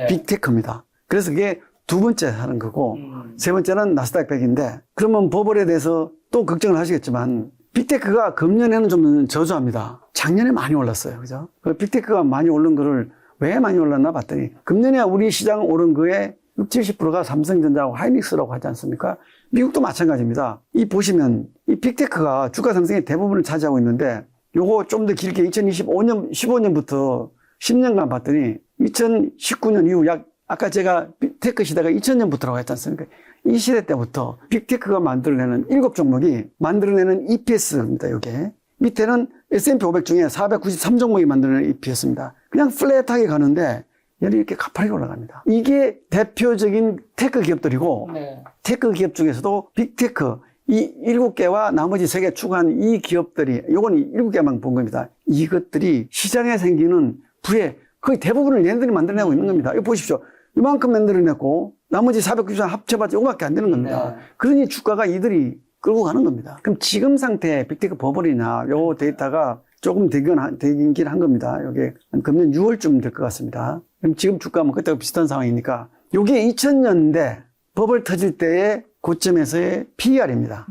빅테크입니다. 그래서 그게 두 번째 하는 거고 세 번째는 나스닥 100인데 그러면 버블에 대해서 또 걱정을 하시겠지만 빅테크가 금년에는 좀 저조합니다. 작년에 많이 올랐어요. 그죠? 그 빅테크가 많이 오른 거를 왜 많이 올랐나 봤더니 금년에 우리 시장 오른 거에 60, 70%가 삼성전자하고 하이닉스라고 하지 않습니까? 미국도 마찬가지입니다. 이 보시면 이 빅테크가 주가 상승의 대부분을 차지하고 있는데 요거 좀 더 길게 2025년, 15년부터 10년간 봤더니 2019년 이후 아까 제가 빅테크 시대가 2000년부터라고 했지 않습니까? 이 시대 때부터 빅테크가 만들어내는 7종목이 만들어내는 EPS입니다, 요게. 밑에는 S&P 500 중에 493종목이 만들어내는 EPS입니다. 그냥 플랫하게 가는데 얘는 이렇게 가파르게 올라갑니다. 이게 대표적인 테크 기업들이고 테크 기업 중에서도 빅테크 이 7개와 나머지 3개 추가한 이 기업들이 요건 7개만 본 겁니다. 이것들이 시장에 생기는 부의 거의 대부분을 얘네들이 만들어내고 있는 겁니다. 이거 보십시오. 이만큼 만들어냈고 나머지 493 합쳐봤자 이거밖에 안 되는 겁니다. 그러니 주가가 이들이 끌고 가는 겁니다. 그럼 지금 상태의 빅테크 버블이냐 요 데이터가 조금 되긴 한 겁니다. 이게 금년 6월쯤 될 것 같습니다. 그럼 지금 주가는 그때와 비슷한 상황이니까 요게 2000년대 버블 터질 때의 고점에서의 PER입니다.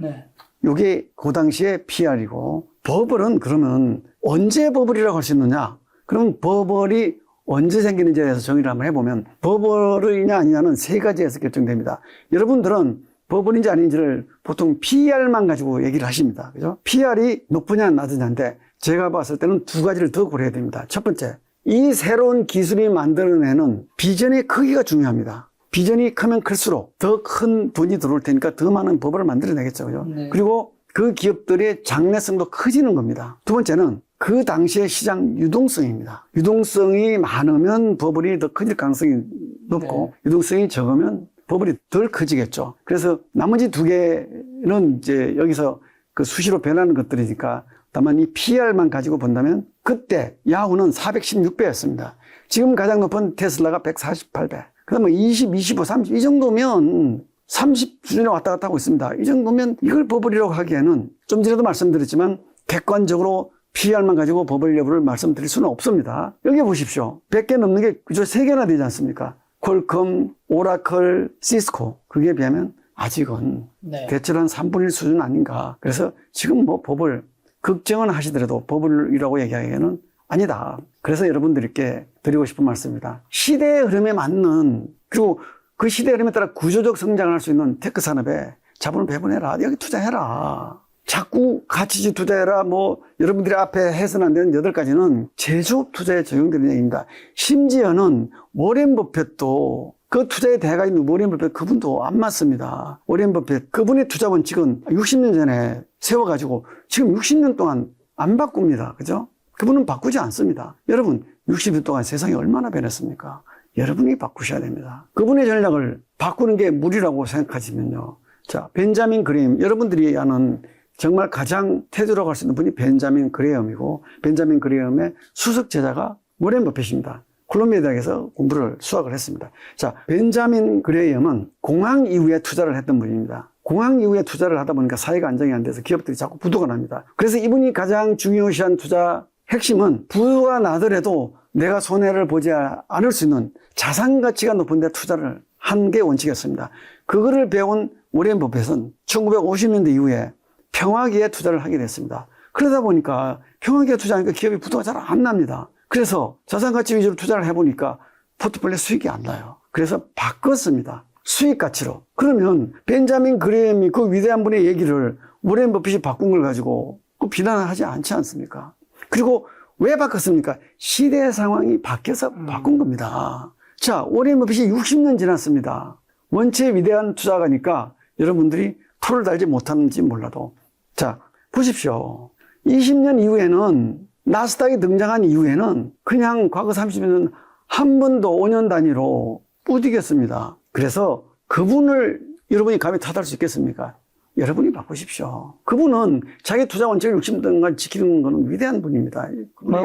요게 그 당시의 PER이고 버블은 그러면 언제 버블이라고 할 수 있느냐? 그럼 버블이 언제 생기는지에 대해서 정의를 한번 해보면 버블이냐 아니냐는 세 가지에서 결정됩니다. 여러분들은 버블인지 아닌지를 보통 PER만 가지고 얘기를 하십니다. 그죠? PER이 높으냐 낮으냐인데 제가 봤을 때는 두 가지를 더 고려해야 됩니다. 첫 번째, 이 새로운 기술이 만들어내는 비전의 크기가 중요합니다. 비전이 크면 클수록 더 큰 돈이 들어올 테니까 더 많은 버블을 만들어내겠죠. 그죠? 그리고 그 기업들의 장래성도 커지는 겁니다. 두 번째는 그 당시의 시장 유동성입니다. 유동성이 많으면 버블이 더 커질 가능성이 높고 유동성이 적으면 버블이 덜 커지겠죠. 그래서 나머지 두 개는 이제 여기서 그 수시로 변하는 것들이니까 다만 이 PER만 가지고 본다면 그때 야후는 416배였습니다. 지금 가장 높은 테슬라가 148배. 그 다음에 20, 25, 30 이 정도면 30 수준에 왔다 갔다 하고 있습니다. 이 정도면 이걸 버블이라고 하기에는 좀 전에도 말씀드렸지만 객관적으로 PER만 가지고 버블 여부를 말씀드릴 수는 없습니다. 여기 보십시오. 100개 넘는 게 그저 3개나 되지 않습니까? 퀄컴, 오라클, 시스코. 그게 비하면 아직은 대체로 한 3분의 1 수준 아닌가. 그래서 지금 뭐 버블 걱정은 하시더라도 버블이라고 얘기하기에는 아니다. 그래서 여러분들께 드리고 싶은 말씀입니다. 시대의 흐름에 맞는 그리고 그 시대의 흐름에 따라 구조적 성장을 할 수 있는 테크 산업에 자본을 배분해라. 여기 투자해라. 자꾸 가치주 투자해라. 뭐 여러분들이 앞에 해서는 안 되는 8가지는 제조업 투자에 적용되는 얘기입니다. 심지어는 워렌 버핏도 그 투자에 대가 있는 워렌 버핏 그분도 안 맞습니다. 워렌 버핏 그분의 투자 원칙은 60년 전에 세워가지고 지금 60년 동안 안 바꿉니다. 그죠? 그분은 바꾸지 않습니다. 여러분 60년 동안 세상이 얼마나 변했습니까? 여러분이 바꾸셔야 됩니다. 그분의 전략을 바꾸는 게 무리라고 생각하시면요. 자, 벤자민 그레이엄 여러분들이 아는 정말 가장 태도라고 할 수 있는 분이 벤자민 그레이엄이고 벤자민 그레이엄의 수석 제자가 워렌 버핏입니다. 콜롬비아 대학에서 공부를 수학을 했습니다. 자, 벤자민 그레이엄은 공황 이후에 투자를 했던 분입니다. 공황 이후에 투자를 하다 보니까 사회가 안정이 안 돼서 기업들이 자꾸 부도가 납니다. 그래서 이분이 가장 중요시한 투자 핵심은 부도가 나더라도 내가 손해를 보지 않을 수 있는 자산 가치가 높은 데 투자를 한 게 원칙이었습니다. 그거를 배운 워렌 버핏은 1950년대 이후에 평화기에 투자를 하게 됐습니다. 그러다 보니까 평화기에 투자하니까 기업이 부도가 잘 안 납니다. 그래서 자산가치 위주로 투자를 해보니까 포트폴리오 수익이 안 나요. 그래서 바꿨습니다. 수익 가치로. 그러면 벤자민 그레이엄이 그 위대한 분의 얘기를 워렌 버핏이 바꾼 걸 가지고 비난하지 않지 않습니까? 그리고 왜 바꿨습니까? 시대 상황이 바뀌어서 바꾼 겁니다. 자, 워렌 버핏이 60년 지났습니다. 원체 위대한 투자가니까 여러분들이 풀을 달지 못하는지 몰라도. 자, 보십시오. 20년 이후에는 나스닥이 등장한 이후에는 그냥 과거 30년 한 번도 5년 단위로 뿌디겠습니다. 그래서 그분을 여러분이 감히 탓할 수 있겠습니까? 여러분이 바꾸십시오. 그분은 자기 투자 원칙을 60등간 지키는 거는 위대한 분입니다.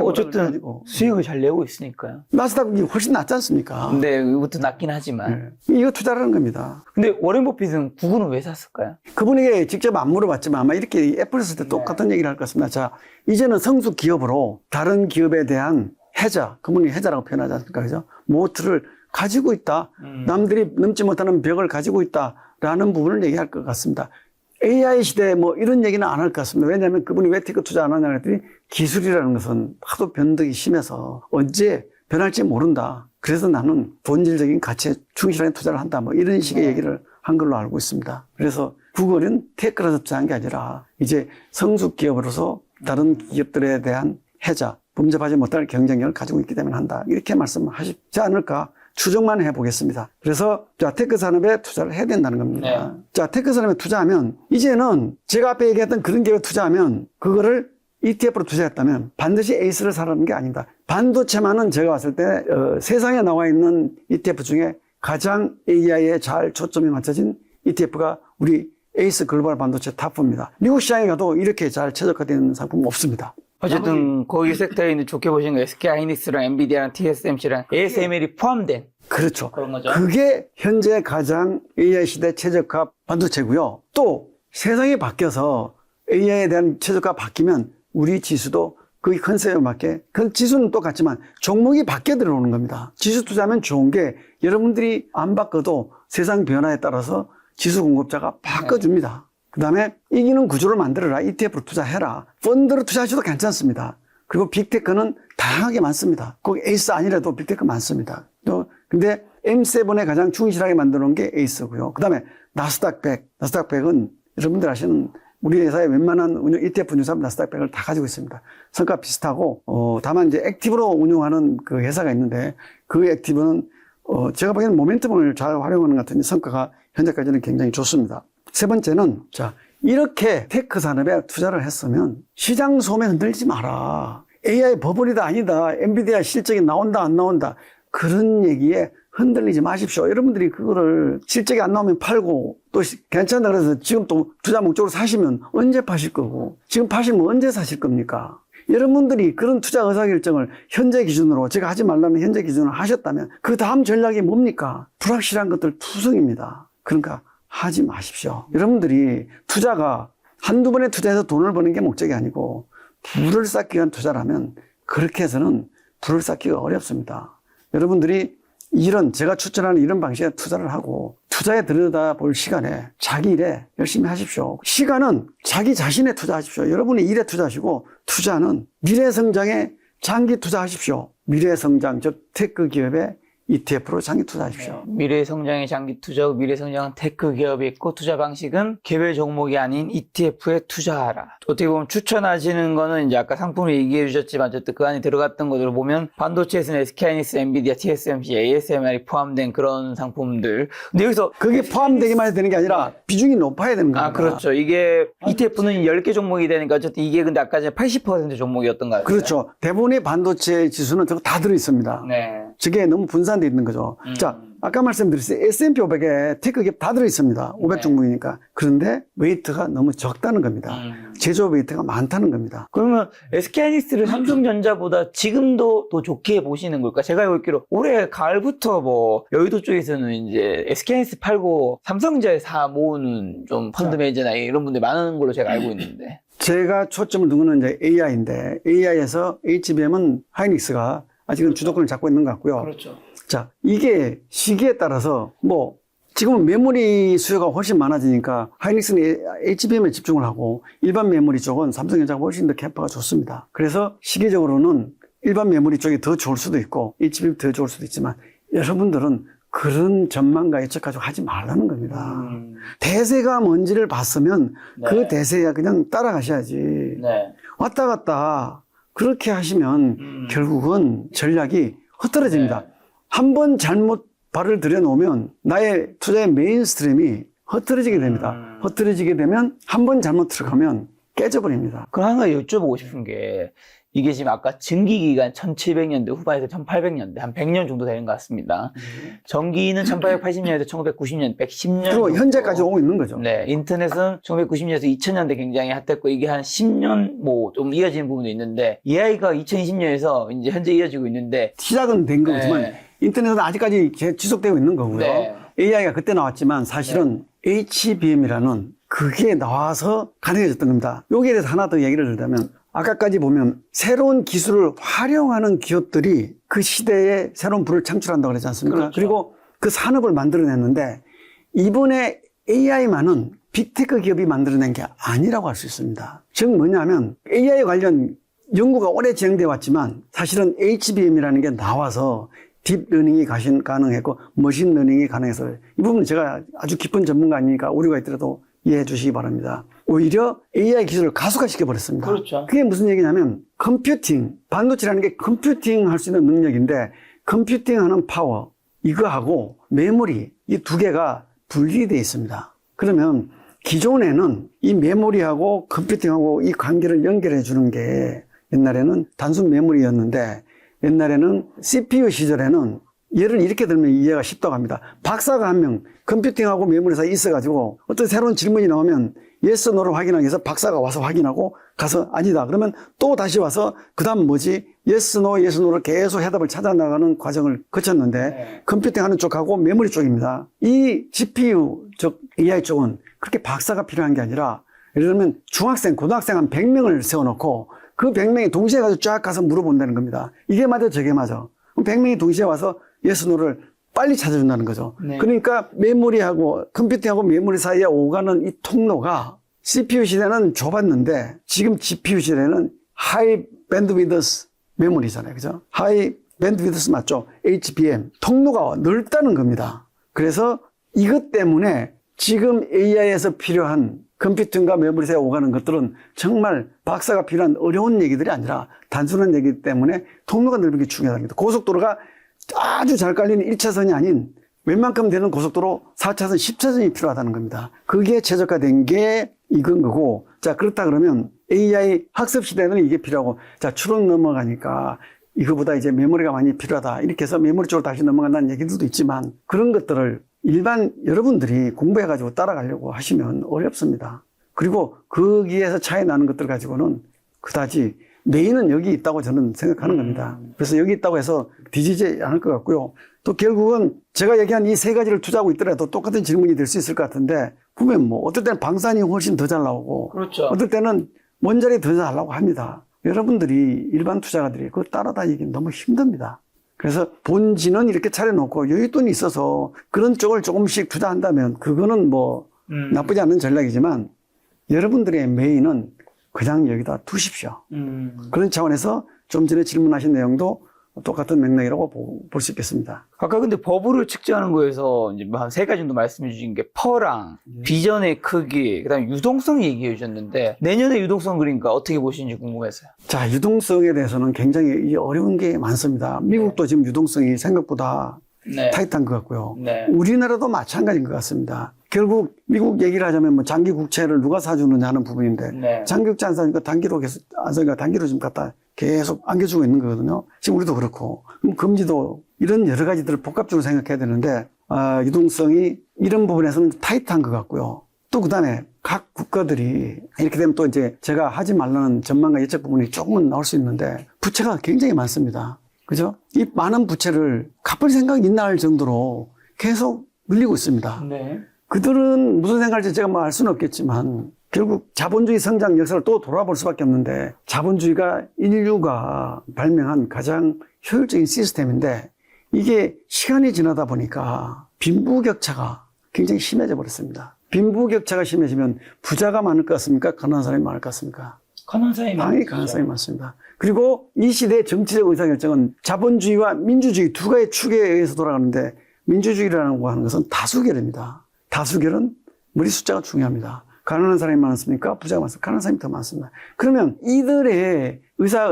어쨌든 가지고. 수익을 잘 내고 있으니까요. 나스닥이 훨씬 낫지 않습니까? 근데 이것도 낮긴 하지만. 이거 투자라는 겁니다. 근데 워렌 버핏은 구글은 왜 샀을까요? 그분에게 직접 안 물어봤지만 아마 이렇게 애플 했을 때 똑같은 얘기를 할 것 같습니다. 자, 이제는 성숙 기업으로 다른 기업에 대한 해자, 그분이 해자라고 표현하지 않습니까? 그죠? 모트를 가지고 있다. 남들이 넘지 못하는 벽을 가지고 있다라는 부분을 얘기할 것 같습니다. AI 시대 뭐 이런 얘기는 안 할 것 같습니다. 왜냐하면 그분이 왜 테크 투자 안 하냐 그랬더니 기술이라는 것은 하도 변덕이 심해서 언제 변할지 모른다. 그래서 나는 본질적인 가치에 충실하게 투자를 한다. 뭐 이런 식의 얘기를 한 걸로 알고 있습니다. 그래서 구글은 테크라서 투자한 게 아니라 이제 성숙 기업으로서 다른 기업들에 대한 해자, 범접하지 못할 경쟁력을 가지고 있기 때문에 한다. 이렇게 말씀하시지 않을까 추정만 해보겠습니다. 그래서 자 테크 산업에 투자를 해야 된다는 겁니다. 네. 자 테크 산업에 투자하면 이제는 제가 앞에 얘기했던 그런 기업에 투자하면 그거를 ETF로 투자했다면 반드시 에이스를 사라는 게 아니다. 반도체만은 제가 봤을 때 세상에 나와 있는 ETF 중에 가장 AI에 잘 초점이 맞춰진 ETF가 우리 에이스 글로벌 반도체 탑4입니다. 미국 시장에 가도 이렇게 잘 최적화되는 상품은 없습니다. 어쨌든 거기 섹터에 있는 좋게 보시는 거 SK 하이닉스랑 엔비디아랑 TSMC랑 ASML이 포함된 그렇죠. 그런 거죠. 그게 현재 가장 AI 시대 최적화 반도체고요. 또 세상이 바뀌어서 AI에 대한 최적화 바뀌면 우리 지수도 그 컨셉에 맞게 그 지수는 똑같지만 종목이 바뀌어 들어오는 겁니다. 지수 투자하면 좋은 게 여러분들이 안 바꿔도 세상 변화에 따라서 지수 공급자가 바꿔줍니다. 그다음에 이기는 구조를 만들어라. ETF로 투자해라. 펀드로 투자하셔도 괜찮습니다. 그리고 빅테크는 다양하게 많습니다. 꼭 에이스 아니라도 빅테크 많습니다. 또 근데 M7에 가장 충실하게 만들어 놓은 게 에이스고요. 그다음에 나스닥 100. 나스닥 100은 여러분들 아시는 우리 회사의 웬만한 ETF 운용사업 나스닥 100을 다 가지고 있습니다. 성과 비슷하고 다만 이제 액티브로 운용하는 그 회사가 있는데 그 액티브는 제가 보기에는 모멘텀을 잘 활용하는 것 같으니 성과가 현재까지는 굉장히 좋습니다. 세 번째는 자 이렇게 테크 산업에 투자를 했으면 시장 소매 흔들지 마라. AI 버블이다 아니다. 엔비디아 실적이 나온다 안 나온다. 그런 얘기에 흔들리지 마십시오. 여러분들이 그거를 실적이 안 나오면 팔고 또 괜찮다 그래서 지금 또 투자 목적으로 사시면 언제 파실 거고 지금 파시면 언제 사실 겁니까? 여러분들이 그런 투자 의사결정을 현재 기준으로 제가 하지 말라는 현재 기준으로 하셨다면 그 다음 전략이 뭡니까? 불확실한 것들 투성입니다. 그러니까 하지 마십시오. 여러분들이 투자가 한두 번에 투자해서 돈을 버는 게 목적이 아니고 부를 쌓기 위한 투자라면 그렇게 해서는 부를 쌓기가 어렵습니다. 여러분들이 제가 추천하는 이런 방식의 투자를 하고 투자에 들여다볼 시간에 자기 일에 열심히 하십시오. 시간은 자기 자신에 투자하십시오. 여러분이 일에 투자하시고 투자는 미래 성장에 장기 투자하십시오. 미래 성장, 즉 테크 기업에 ETF로 장기 투자하십시오. 미래 성장의 장기 투자고 미래 성장은 테크 기업이 있고 투자 방식은 개별 종목이 아닌 ETF에 투자하라. 어떻게 보면 추천하시는 거는 이제 아까 상품을 얘기해 주셨지만 어쨌든 그 안에 들어갔던 것으로 보면 반도체에서는 SK 하이닉스, 엔비디아, TSMC, ASML이 포함된 그런 상품들. 근데 여기서 그게 포함되기만 해야 되는 게 아니라 비중이 높아야 되는 겁니다. 그렇죠. 이게 ETF는 10개 종목이 되니까 어쨌든 이게 근데 아까 전에 80% 종목이었던 것 같아요. 그렇죠. 대부분의 반도체 지수는 저거 다 들어있습니다. 네. 저게 너무 분산되어 있는 거죠. 자, 아까 말씀드렸어요. S&P 500에 테크 기업 다 들어있습니다. 500 네. 종목이니까. 그런데 웨이트가 너무 적다는 겁니다. 제조업 웨이트가 많다는 겁니다. 그러면 SK 하이닉스를 삼성전자보다 지금도 더 좋게 보시는 걸까? 제가 알고 있기로 올해 가을부터 뭐 여의도 쪽에서는 이제 SK 하이닉스 팔고 삼성전자에 사 모으는 좀 펀드 매니저나 이런 분들 많은 걸로 제가 알고 있는데. 제가 초점을 둔 거는 이제 AI인데 AI에서 HBM은 하이닉스가 아직은 주도권을 잡고 있는 것 같고요. 그렇죠. 자, 이게 시기에 따라서 지금은 메모리 수요가 훨씬 많아지니까 하이닉스는 HBM에 집중을 하고 일반 메모리 쪽은 삼성전자가 훨씬 더 캐파가 좋습니다. 그래서 시기적으로는 일반 메모리 쪽이 더 좋을 수도 있고 HBM이 더 좋을 수도 있지만 여러분들은 그런 전망과 예측 가지고 하지 말라는 겁니다. 대세가 뭔지를 봤으면 네. 그 대세에 그냥 따라가셔야지. 네. 왔다 갔다 그렇게 하시면 결국은 전략이 흩어집니다. 네. 한 번 잘못 발을 들여놓으면 나의 투자의 메인스트림이 흩어지게 됩니다. 흩어지게 되면 한 번 잘못 들어가면 깨져버립니다. 그럼 하나 여쭤보고 싶은 게 이게 지금 아까 증기기간 1700년대 후반에서 1800년대 한 100년 정도 되는 것 같습니다. 전기는 1880년에서 1990년 110년 그리고 현재까지 오고 있는 거죠. 네, 인터넷은 1990년에서 2000년대 굉장히 핫했고 이게 한 10년 뭐 좀 이어지는 부분도 있는데 AI가 2020년에서 이제 현재 이어지고 있는데 시작은 된 거지만 네. 인터넷은 아직까지 지속되고 있는 거고요. 네. AI가 그때 나왔지만 사실은 HBM이라는 그게 나와서 가능해졌던 겁니다. 여기에 대해서 하나 더 얘기를 드리자면 아까까지 보면 새로운 기술을 활용하는 기업들이 그 시대에 새로운 부를 창출한다고 그러지 않습니까? 그렇죠. 그리고 그 산업을 만들어냈는데 이번에 AI만은 빅테크 기업이 만들어낸 게 아니라고 할 수 있습니다. 즉 뭐냐면 AI 관련 연구가 오래 진행되어 왔지만 사실은 HBM이라는 게 나와서 딥러닝이 가능했고 머신러닝이 가능해서 이 부분은 제가 아주 깊은 전문가 아니니까 오류가 있더라도 이해해 주시기 바랍니다. 오히려 AI 기술을 가속화시켜 버렸습니다. 그렇죠. 그게 무슨 얘기냐면 컴퓨팅, 반도체라는 게 컴퓨팅 할 수 있는 능력인데 컴퓨팅하는 파워 이거하고 메모리 이 두 개가 분리되어 있습니다. 그러면 기존에는 이 메모리하고 컴퓨팅하고 이 관계를 연결해 주는 게 옛날에는 단순 메모리였는데 옛날에는 CPU 시절에는 예를 이렇게 들면 이해가 쉽다고 합니다. 박사가 한 명 컴퓨팅하고 메모리 사이에 있어가지고 어떤 새로운 질문이 나오면 yes, no를 확인하기 위해서 박사가 와서 확인하고 가서 아니다. 그러면 또 다시 와서 그 다음 뭐지? yes, no, yes, no를 계속 해답을 찾아나가는 과정을 거쳤는데 네. 컴퓨팅하는 쪽하고 메모리 쪽입니다. 이 GPU, 즉 AI 쪽은 그렇게 박사가 필요한 게 아니라 예를 들면 중학생, 고등학생 한 100명을 세워놓고 그 100명이 동시에 가서 쫙 가서 물어본다는 겁니다. 이게 맞아, 저게 맞아. 그럼 100명이 동시에 와서 yes, no를 빨리 찾아준다는 거죠. 네. 그러니까 메모리하고 컴퓨팅하고 메모리 사이에 오가는 이 통로가 CPU 시대는 좁았는데 지금 GPU 시대는 하이 밴드위드스 메모리잖아요. 그죠? 하이 밴드위드스 맞죠? HBM. 통로가 넓다는 겁니다. 그래서 이것 때문에 지금 AI에서 필요한 컴퓨팅과 메모리 사이에 오가는 것들은 정말 박사가 필요한 어려운 얘기들이 아니라 단순한 얘기 때문에 통로가 넓은 게 중요합니다. 고속도로가 아주 잘 깔리는 1차선이 아닌 웬만큼 되는 고속도로 4차선, 10차선이 필요하다는 겁니다. 그게 최적화된 게 이건 거고, 자, 그렇다 그러면 AI 학습 시대는 이게 필요하고, 자, 추론 넘어가니까 이거보다 이제 메모리가 많이 필요하다. 이렇게 해서 메모리 쪽으로 다시 넘어간다는 얘기들도 있지만 그런 것들을 일반 여러분들이 공부해가지고 따라가려고 하시면 어렵습니다. 그리고 거기에서 차이 나는 것들 가지고는 그다지 메인은 여기 있다고 저는 생각하는 겁니다. 그래서 여기 있다고 해서 뒤지지 않을 것 같고요. 또 결국은 제가 얘기한 이 세 가지를 투자하고 있더라도 똑같은 질문이 될 수 있을 것 같은데 보면 뭐 어떨 때는 방산이 훨씬 더 잘 나오고 그렇죠. 어떨 때는 원자력이 더 잘 나오고 합니다. 여러분들이 일반 투자가들이 그걸 따라다니기 너무 힘듭니다. 그래서 본진은 이렇게 차려놓고 여윳돈이 있어서 그런 쪽을 조금씩 투자한다면 그거는 뭐 나쁘지 않은 전략이지만 여러분들의 메인은 그냥 여기다 두십시오. 그런 차원에서 좀 전에 질문하신 내용도 똑같은 맥락이라고 볼 수 있겠습니다. 아까 근데 버블을 측정하는 거에서 이제 한 세 가지 정도 말씀해 주신 게 퍼랑, 비전의 크기, 그 다음에 유동성 얘기해 주셨는데 내년에 유동성 그러니까 어떻게 보시는지 궁금해서요. 자, 유동성에 대해서는 굉장히 어려운 게 많습니다. 미국도 지금 유동성이 생각보다 네. 타이트한 것 같고요. 네. 우리나라도 마찬가지인 것 같습니다. 결국 미국 얘기를 하자면 뭐 장기 국채를 누가 사주느냐 하는 부분인데 네. 장기 국채 안 사니까 단기로 계속 안 사니까 단기로 지금 갖다 계속 안겨주고 있는 거거든요. 지금 우리도 그렇고 그럼 금지도 이런 여러 가지들을 복합적으로 생각해야 되는데 유동성이 이런 부분에서는 타이트한 것 같고요. 또 그다음에 각 국가들이 이렇게 되면 또 이제 제가 하지 말라는 전망과 예측 부분이 조금은 나올 수 있는데 부채가 굉장히 많습니다. 그죠? 이 많은 부채를 갚을 생각이 있나 할 정도로 계속 늘리고 있습니다. 네. 그들은 무슨 생각할지 제가 뭐 알 수는 없겠지만 결국 자본주의 성장 역사를 또 돌아볼 수밖에 없는데 자본주의가 인류가 발명한 가장 효율적인 시스템인데 이게 시간이 지나다 보니까 빈부격차가 굉장히 심해져 버렸습니다. 빈부격차가 심해지면 부자가 많을 것 같습니까? 가난한 사람이 많을 것 같습니까? 가난한 사람이 당연히 가난한 사람이 많습니다. 그리고 이 시대의 정치적 의사결정은 자본주의와 민주주의 두 가지 축에 의해서 돌아가는데 민주주의라고 하는 것은 다수결입니다. 다수결은 머리 숫자가 중요합니다. 가난한 사람이 많습니까? 부자가 많습니까? 가난한 사람이 더 많습니다. 그러면 이들의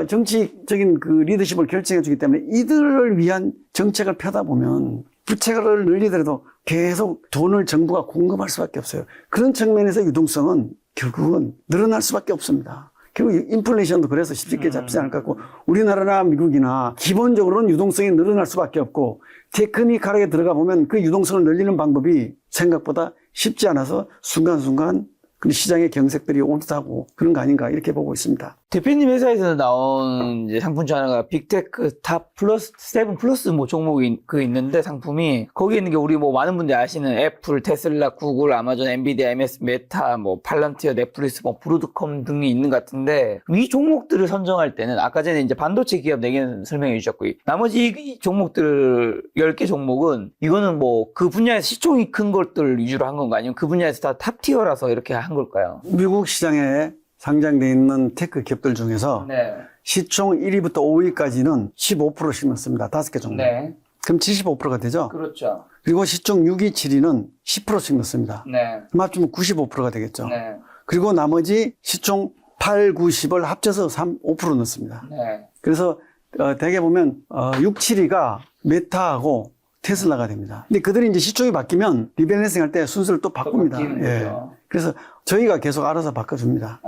정치적인 그 리더십을 결정해 주기 때문에 이들을 위한 정책을 펴다 보면 부채를 늘리더라도 계속 돈을 정부가 공급할 수밖에 없어요. 그런 측면에서 유동성은 결국은 늘어날 수밖에 없습니다. 결국 인플레이션도 그래서 쉽게 잡히지 않을 것 같고 우리나라나 미국이나 기본적으로는 유동성이 늘어날 수밖에 없고 테크니컬하게 들어가 보면 그 유동성을 늘리는 방법이 생각보다 쉽지 않아서 순간순간 그 시장의 경색들이 오기도 하고 그런 거 아닌가 이렇게 보고 있습니다. 대표님 회사에서 나온 이제 상품 중 하나가 빅테크 탑 플러스 7 플러스 뭐 종목이 있는데 상품이 거기에 있는 게 우리 뭐 많은 분들이 아시는 애플, 테슬라, 구글, 아마존, 엔비디아, MS, 메타, 뭐 팔런티어, 넷플릭스, 뭐 브로드컴 등이 있는 것 같은데 이 종목들을 선정할 때는 아까 전에 이제 반도체 기업 4개 설명해 주셨고 나머지 이 종목들 10개 종목은 이거는 뭐 그 분야에서 시총이 큰 것들 위주로 한 건가 아니면 그 분야에서 다 탑티어라서 이렇게 한 걸까요? 미국 시장에 상장되어 있는 테크 기업들 중에서 네. 시총 1위부터 5위까지는 15%씩 넣습니다. 5개 종목. 네. 그럼 75%가 되죠. 그렇죠. 그리고 시총 6위, 7위는 10%씩 넣습니다. 네. 그럼 합치면 95%가 되겠죠. 네. 그리고 나머지 시총 8, 9, 10을 합쳐서 5% 넣습니다. 네. 그래서 대개 보면 6, 7위가 메타하고 테슬라가 됩니다. 근데 그들이 이제 시총이 바뀌면 리밸런싱 할 때 순서를 또 바꿉니다. 그래서 저희가 계속 알아서 바꿔줍니다.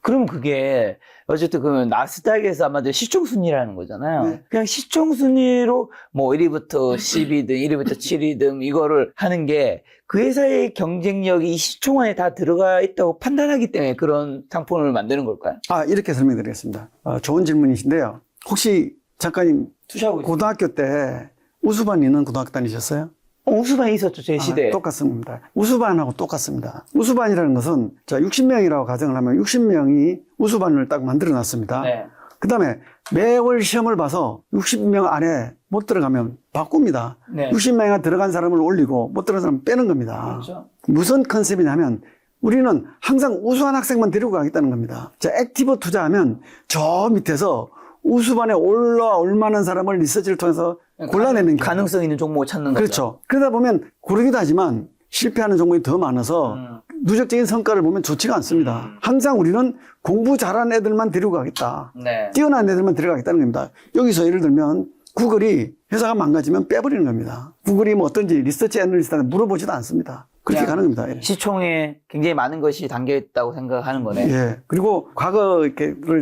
그럼 그게 어쨌든 그 나스닥에서 아마 시총 순위라는 거잖아요. 네. 그냥 시총 순위로 뭐 1위부터 10위든 1위부터 7위든 이거를 하는 게 그 회사의 경쟁력이 이 시총 안에 다 들어가 있다고 판단하기 때문에 그런 상품을 만드는 걸까요? 이렇게 설명드리겠습니다. 좋은 질문이신데요. 혹시 작가님 투자하고 있어요. 고등학교 때 우수반 있는 고등학교 다니셨어요? 우수반이 있었죠, 제 시대에. 똑같습니다. 우수반하고 똑같습니다. 우수반이라는 것은 자 60명이라고 가정을 하면 60명이 우수반을 딱 만들어 놨습니다. 네. 그 다음에 매월 시험을 봐서 60명 안에 못 들어가면 바꿉니다. 네. 60명이 들어간 사람을 올리고 못 들어간 사람을 빼는 겁니다. 그렇죠. 무슨 컨셉이냐면 우리는 항상 우수한 학생만 데리고 가겠다는 겁니다. 자, 액티브 투자하면 저 밑에서 우수반에 올라올 만한 사람을 리서치를 통해서 골라내는 거예요. 가능성 있는 종목을 찾는 거죠. 그렇죠. 그러다 보면 고르기도 하지만 실패하는 종목이 더 많아서 누적적인 성과를 보면 좋지가 않습니다. 항상 우리는 공부 잘하는 애들만 데리고 가겠다. 네. 뛰어난 애들만 데려가겠다는 겁니다. 여기서 예를 들면 구글이 회사가 망가지면 빼버리는 겁니다. 구글이 뭐 어떤지 리서치 애널리스트한테 물어보지도 않습니다. 그렇게 가는 겁니다. 예. 시총에 굉장히 많은 것이 담겨 있다고 생각하는 거네. 예. 그리고 과거를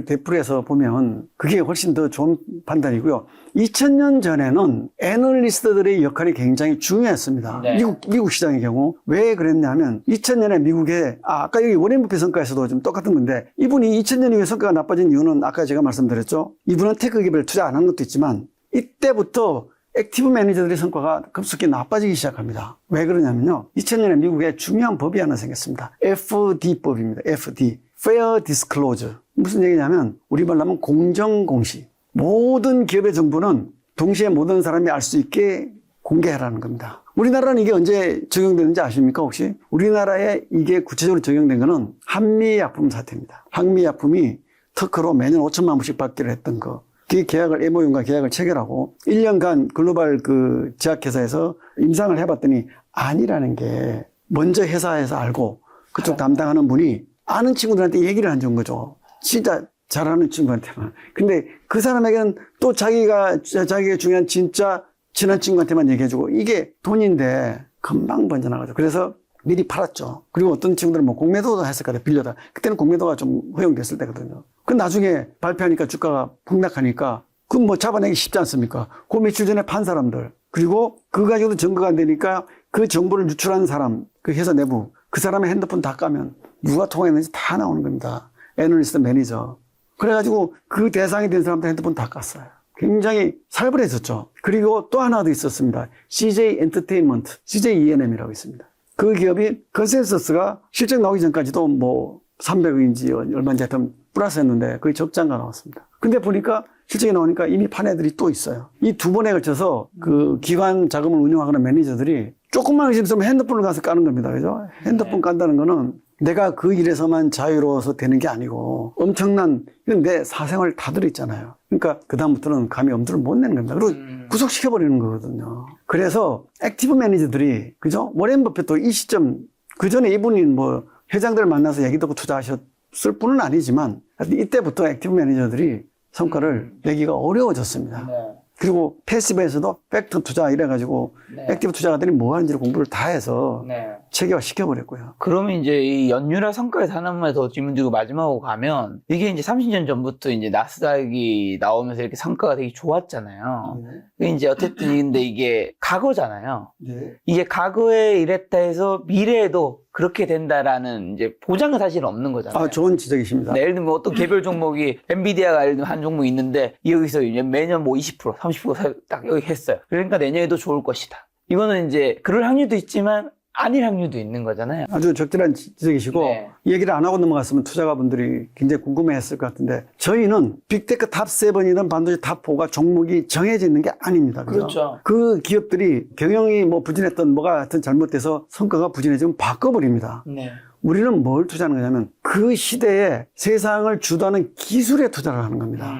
되풀이해서 보면 그게 훨씬 더 좋은 판단이고요. 2000년 전에는 애널리스트들의 역할이 굉장히 중요했습니다. 네. 미국 시장의 경우. 왜 그랬냐면 2000년에 미국에 아까 여기 워렌 버핏 성과에서도 좀 똑같은 건데 이분이 2000년 이후에 성과가 나빠진 이유는 아까 제가 말씀드렸죠. 이분은 테크 기업에 투자 안 한 것도 있지만 이때부터 액티브 매니저들의 성과가 급속히 나빠지기 시작합니다. 왜 그러냐면요. 2000년에 미국에 중요한 법이 하나 생겼습니다. FD법입니다. FD. Fair Disclosure. 무슨 얘기냐면 우리말로 하면 공정공시. 모든 기업의 정보는 동시에 모든 사람이 알 수 있게 공개하라는 겁니다. 우리나라는 이게 언제 적용되는지 아십니까 혹시? 우리나라에 이게 구체적으로 적용된 거는 한미약품 사태입니다. 한미약품이 특허로 매년 5천만 불씩 받기로 했던 거. 그 계약을 MOU과 계약을 체결하고 1년간 글로벌 그 제약회사에서 임상을 해봤더니 아니라는 게 먼저 회사에서 알고 그쪽 담당하는 분이 아는 친구들한테 얘기를 안 준 거죠. 진짜 잘하는 친구한테만. 근데 그 사람에게는 또 자기가 중요한 진짜 친한 친구한테만 얘기해주고 이게 돈인데 금방 번져나가죠. 그래서 미리 팔았죠. 그리고 어떤 친구들은 뭐 공매도도 했을 거다 빌려다. 그때는 공매도가 좀 허용됐을 때거든요. 그 나중에 발표하니까 주가가 폭락하니까 그건 뭐 잡아내기 쉽지 않습니까? 그 며칠 전에 판 사람들 그리고 그거 가지고도 증거가 안 되니까 그 정보를 유출한 사람 그 회사 내부 그 사람의 핸드폰 다 까면 누가 통화했는지 다 나오는 겁니다. 애널리스트 매니저. 그래가지고 그 대상이 된 사람들 핸드폰 다 깠어요. 굉장히 살벌해졌죠. 그리고 또 하나 더 있었습니다. CJ 엔터테인먼트, CJ ENM이라고 있습니다. 그 기업이 컨센서스가 실적 나오기 전까지도 뭐 300억인지 얼마인지 하여튼 플러스였는데 거의 적자가 나왔습니다. 근데 보니까 실적이 나오니까 이미 판 애들이 또 있어요. 이 두 번에 걸쳐서 그 기관 자금을 운영하는 매니저들이 조금만 의심스러우면 핸드폰을 가서 까는 겁니다. 그죠? 핸드폰 깐다는 거는 내가 그 일에서만 자유로워서 되는 게 아니고 엄청난 이건 내 사생활 다 들어있잖아요. 그러니까 그다음부터는 감히 엄두를 못 내는 겁니다. 그리고 구속시켜버리는 거거든요. 그래서 액티브 매니저들이 그죠? 워렌 버핏도 이 시점 그 전에 이분이 뭐 회장들 만나서 얘기 듣고 투자하셨을 뿐은 아니지만 이때부터 액티브 매니저들이 성과를 내기가 어려워졌습니다. 네. 그리고 패시브에서도 팩트 투자 이래가지고 네. 액티브 투자가들이 뭐 하는지를 공부를 다 해서 네. 체계화 시켜버렸고요. 그러면 이제 이 연율화 성과에 하나만 더 질문 드리고 마지막으로 가면 이게 이제 30년 전부터 이제 나스닥이 나오면서 이렇게 성과가 되게 좋았잖아요. 근데 이제 어쨌든 근데 이게 과거잖아요. 네. 이게 과거에 이랬다 해서 미래에도 그렇게 된다라는 이제 보장은 사실 없는 거잖아요. 아, 좋은 지적이십니다. 네, 예를 들면 어떤 개별 종목이 엔비디아가 예를 들면 한 종목 있는데 여기서 이제 매년 뭐 20%, 30% 딱 여기 했어요. 그러니까 내년에도 좋을 것이다. 이거는 이제 그럴 확률도 있지만 아닐 확률도 있는 거잖아요. 아주 적절한 지적이시고 네. 이 얘기를 안 하고 넘어갔으면 투자가분들이 굉장히 궁금해했을 것 같은데 저희는 빅테크 탑 7이든 반도체 탑 4가 종목이 정해져 있는 게 아닙니다. 그죠? 그렇죠. 그 기업들이 경영이 뭐 부진했던 뭐가 하여튼 잘못돼서 성과가 부진해지면 바꿔버립니다. 네. 우리는 뭘 투자하는 거냐면 그 시대에 세상을 주도하는 기술에 투자를 하는 겁니다.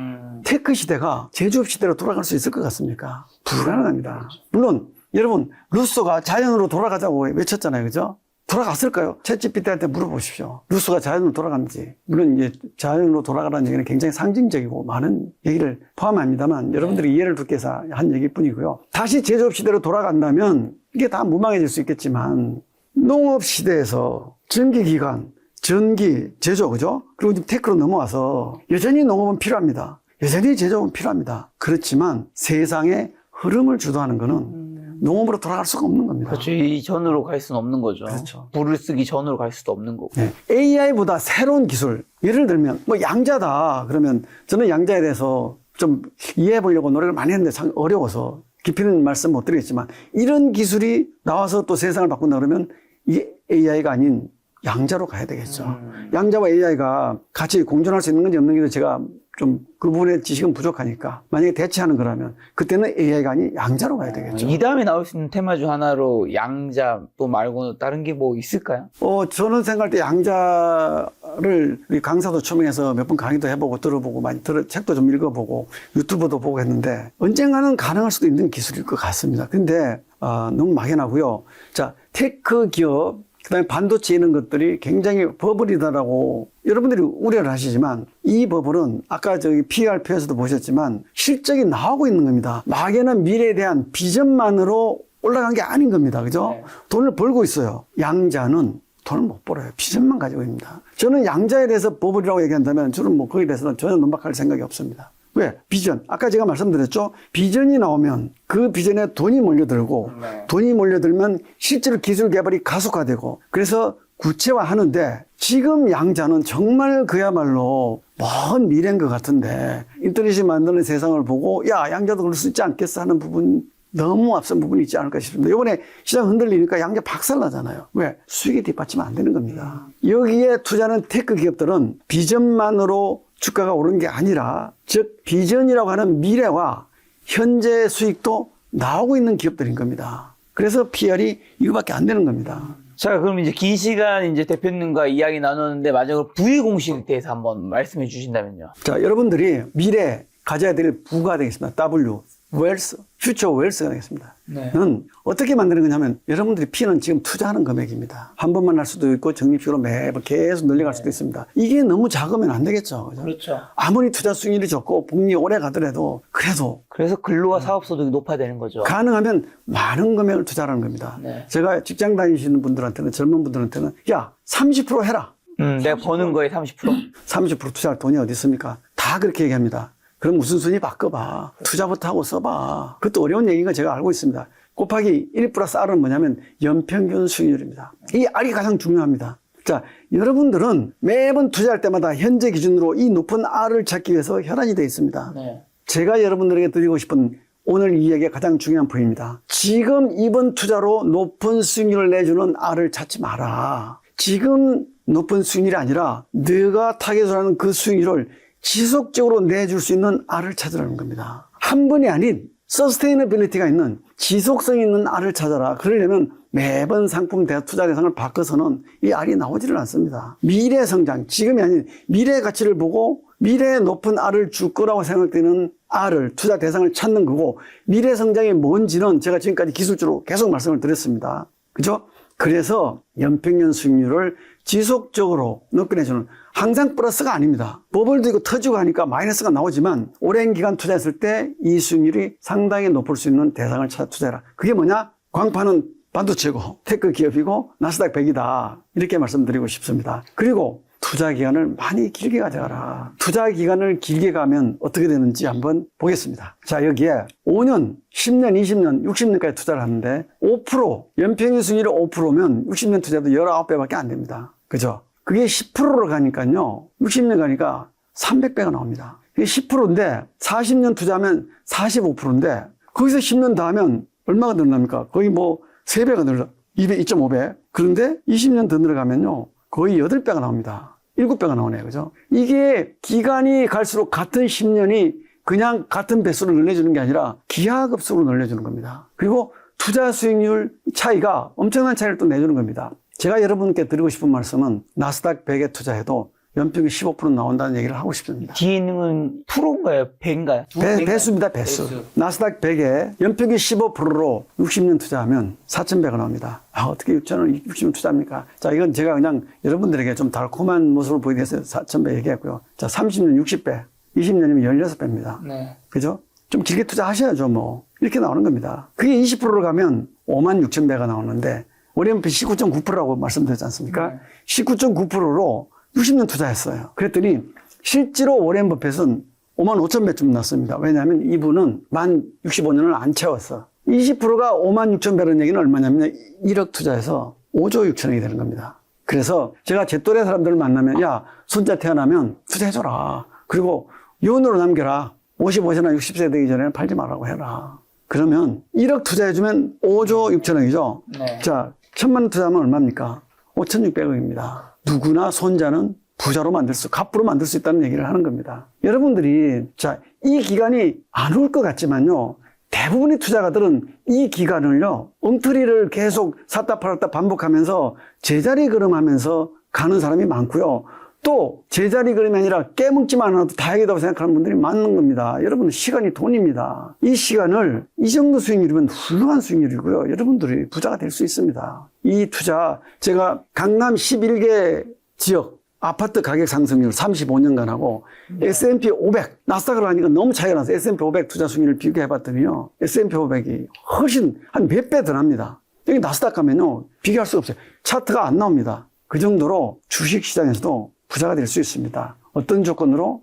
테크 시대가 제조업 시대로 돌아갈 수 있을 것 같습니까? 불가능합니다. 물론 여러분 루소가 자연으로 돌아가자고 외쳤잖아요. 그죠? 돌아갔을까요? 챗GPT한테 물어보십시오. 루소가 자연으로 돌아갔는지. 물론 이제 자연으로 돌아가라는 얘기는 굉장히 상징적이고 많은 얘기를 포함합니다만 여러분들이 이해를 돕기 위해서 한 얘기뿐이고요. 다시 제조업 시대로 돌아간다면 이게 다 무망해질 수 있겠지만 농업 시대에서 전기기관, 전기, 제조, 그죠? 그리고 지금 테크로 넘어와서 여전히 농업은 필요합니다. 여전히 제조업은 필요합니다. 그렇지만 세상의 흐름을 주도하는 거는 농업으로 돌아갈 수가 없는 겁니다. 그렇죠. 이 전으로 갈 수는 없는 거죠. 그렇죠. 불을 쓰기 전으로 갈 수도 없는 거고. 네. AI보다 새로운 기술, 예를 들면 뭐 양자다 그러면 저는 양자에 대해서 좀 이해해 보려고 노력을 많이 했는데 참 어려워서 깊이는 말씀 못 드리겠지만 이런 기술이 나와서 또 세상을 바꾼다 그러면 이게 AI가 아닌 양자로 가야 되겠죠. 양자와 AI가 같이 공존할 수 있는 건지 없는 건지 제가 좀 그 부분에 지식은 부족하니까 만약에 대체하는 거라면 그때는 AI가 아닌 양자로 가야 되겠죠. 이 다음에 나올 수 있는 테마 중 하나로 양자 또 말고는 다른 게 뭐 있을까요? 저는 생각할 때 양자를 우리 강사도 초빙해서 몇 번 강의도 해보고 들어보고 많이 책도 좀 읽어보고 유튜브도 보고 했는데 언젠가는 가능할 수도 있는 기술일 것 같습니다. 근데 너무 막연하고요. 자, 테크 기업 그다음에 반도체 이런 것들이 굉장히 버블이다라고 여러분들이 우려를 하시지만 이 버블은 아까 저기 PR표에서도 보셨지만 실적이 나오고 있는 겁니다. 막연한 미래에 대한 비전만으로 올라간 게 아닌 겁니다. 그죠? 네. 돈을 벌고 있어요. 양자는 돈을 못 벌어요. 비전만 가지고 있습니다. 저는 양자에 대해서 버블이라고 얘기한다면 저는 뭐 거기에 대해서는 전혀 논박할 생각이 없습니다. 왜? 비전. 아까 제가 말씀드렸죠? 비전이 나오면 그 비전에 돈이 몰려들고 네. 돈이 몰려들면 실제로 기술 개발이 가속화되고 그래서 구체화하는데 지금 양자는 정말 그야말로 먼 미래인 것 같은데 인터넷이 만드는 세상을 보고 야, 양자도 그럴 수 있지 않겠어 하는 부분 너무 앞선 부분이 있지 않을까 싶습니다. 이번에 시장 흔들리니까 양자 박살나잖아요. 왜? 수익이 뒷받침 안 되는 겁니다. 여기에 투자하는 테크 기업들은 비전만으로 주가가 오른 게 아니라 즉 비전이라고 하는 미래와 현재 수익도 나오고 있는 기업들인 겁니다. 그래서 PR이 이거밖에 안 되는 겁니다. 자, 그럼 이제 긴 시간 이제 대표님과 이야기 나눴는데 마지막으로 부의 공식에 대해서 한번 말씀해 주신다면요. 자, 여러분들이 미래 가져야 될 부가 되겠습니다. W, 웰스, 퓨처 웰스가 되겠습니다. 네. 는 어떻게 만드는 거냐면 여러분들이 P는 지금 투자하는 금액입니다. 한 번만 할 수도 있고 적립식으로 매번 계속 늘려갈 수도 있습니다. 이게 너무 작으면 안 되겠죠. 그죠? 그렇죠. 아무리 투자 수익률이 좋고 복리 오래 가더라도 그래도 그래서 근로와 사업 소득이 높아야 되는 거죠. 가능하면 많은 금액을 투자하는 겁니다. 네. 제가 직장 다니시는 분들한테는 젊은 분들한테는 야 30% 해라. 내가 버는 거에 30%? 30% 투자할 돈이 어디 있습니까? 다 그렇게 얘기합니다. 그럼 무슨 순위 바꿔봐. 투자부터 하고 써봐. 그것도 어려운 얘기인 거 제가 알고 있습니다. 곱하기 1 플러스 R은 뭐냐면 연평균 수익률입니다. 이 R이 가장 중요합니다. 자, 여러분들은 매번 투자할 때마다 현재 기준으로 이 높은 R을 찾기 위해서 혈안이 되어 있습니다. 네. 제가 여러분들에게 드리고 싶은 오늘 이 이야기의 가장 중요한 포인트입니다. 지금 이번 투자로 높은 수익률을 내주는 R을 찾지 마라. 지금 높은 수익률이 아니라 네가 타겟을 하는 그 수익률을 지속적으로 내줄 수 있는 R을 찾으라는 겁니다. 한 번이 아닌 서스테이너빌리티가 있는 지속성 있는 R을 찾아라. 그러려면 매번 상품 투자 대상을 바꿔서는 이 R이 나오지를 않습니다. 미래 성장, 지금이 아닌 미래의 가치를 보고 미래의 높은 R을 줄 거라고 생각되는 R을 투자 대상을 찾는 거고 미래 성장이 뭔지는 제가 지금까지 기술적으로 계속 말씀을 드렸습니다. 그죠? 그래서 연평균 수익률을 지속적으로 높여내주는, 항상 플러스가 아닙니다. 버블도 이거 터지고 하니까 마이너스가 나오지만 오랜 기간 투자했을 때 이 수익률이 상당히 높을 수 있는 대상을 찾아 투자해라. 그게 뭐냐? 광파는 반도체고 테크 기업이고 나스닥 100이다. 이렇게 말씀드리고 싶습니다. 그리고 투자 기간을 많이 길게 가져가라. 투자 기간을 길게 가면 어떻게 되는지 한번 보겠습니다. 자, 여기에 5년, 10년, 20년, 60년까지 투자를 하는데 5%, 연평균 수익률이 5%면 60년 투자도 19배밖에 안 됩니다. 그죠? 그게 10%로 가니까요. 60년 가니까 300배가 나옵니다. 이게 10%인데 40년 투자하면 45%인데 거기서 10년 더 하면 얼마가 늘어납니까? 거의 뭐 3배가 늘어, 2.5배. 그런데 20년 더 늘어가면요. 거의 8배가 나옵니다. 7배가 나오네요. 그죠? 이게 기간이 갈수록 같은 10년이 그냥 같은 배수를 늘려주는 게 아니라 기하급수로 늘려주는 겁니다. 그리고 투자 수익률 차이가 엄청난 차이를 또 내주는 겁니다. 제가 여러분께 드리고 싶은 말씀은 나스닥 100에 투자해도 연평균 15% 나온다는 얘기를 하고 싶습니다. 뒤에 있는 건 프로인가요? 배인가요? 배수입니다. 배수. 나스닥 100에 연평균 15%로 60년 투자하면 4,100원 나옵니다. 아, 어떻게 6,000원 60년 투자합니까? 자, 이건 제가 그냥 여러분들에게 좀 달콤한 모습을 보이기 위해서 4,100 얘기했고요. 자, 30년 60배, 20년이면 16배입니다. 네. 그죠? 좀 길게 투자하셔야죠, 뭐. 이렇게 나오는 겁니다. 그게 20%로 가면 56,000배가 나오는데, 워렌 버핏이 19.9%라고 말씀드렸지 않습니까? 네. 19.9%로 60년 투자했어요. 그랬더니 실제로 워렌 버핏은 55,000배쯤 났습니다. 왜냐하면 이분은 만 65년을 안 채웠어. 20%가 56,000배라는 얘기는 얼마냐면 1억 투자해서 5조 6천억이 되는 겁니다. 그래서 제가 제 또래 사람들을 만나면 야, 손자 태어나면 투자해줘라. 그리고 유언으로 남겨라. 55세나 60세 되기 전에는 팔지 말라고 해라. 그러면 1억 투자해주면 5조 6천억이죠. 네. 자, 1,000만 원 투자하면 얼마입니까? 5,600억입니다. 누구나 손자는 부자로 갑부로 만들 수 있다는 얘기를 하는 겁니다. 여러분들이, 자, 이 기간이 안 올 것 같지만요. 대부분의 투자가들은 이 기간을요, 엉터리를 계속 샀다 팔았다 반복하면서 제자리 걸음하면서 가는 사람이 많고요. 또 제자리 걸음이 아니라 깨먹지만 않아도 다행이라고 생각하는 분들이 많은 겁니다. 여러분, 시간이 돈입니다. 이 시간을 이 정도 수익률이면 훌륭한 수익률이고요. 여러분들이 부자가 될 수 있습니다. 이 투자, 제가 강남 11개 지역 아파트 가격 상승률 35년간 하고 S&P 500, 나스닥을 하니까 너무 차이가 나서 S&P 500 투자 수익률을 비교해봤더니요. S&P 500이 훨씬 한 몇 배 더 납니다. 여기 나스닥 가면요. 비교할 수가 없어요. 차트가 안 나옵니다. 그 정도로 주식시장에서도 부자가 될 수 있습니다. 어떤 조건으로?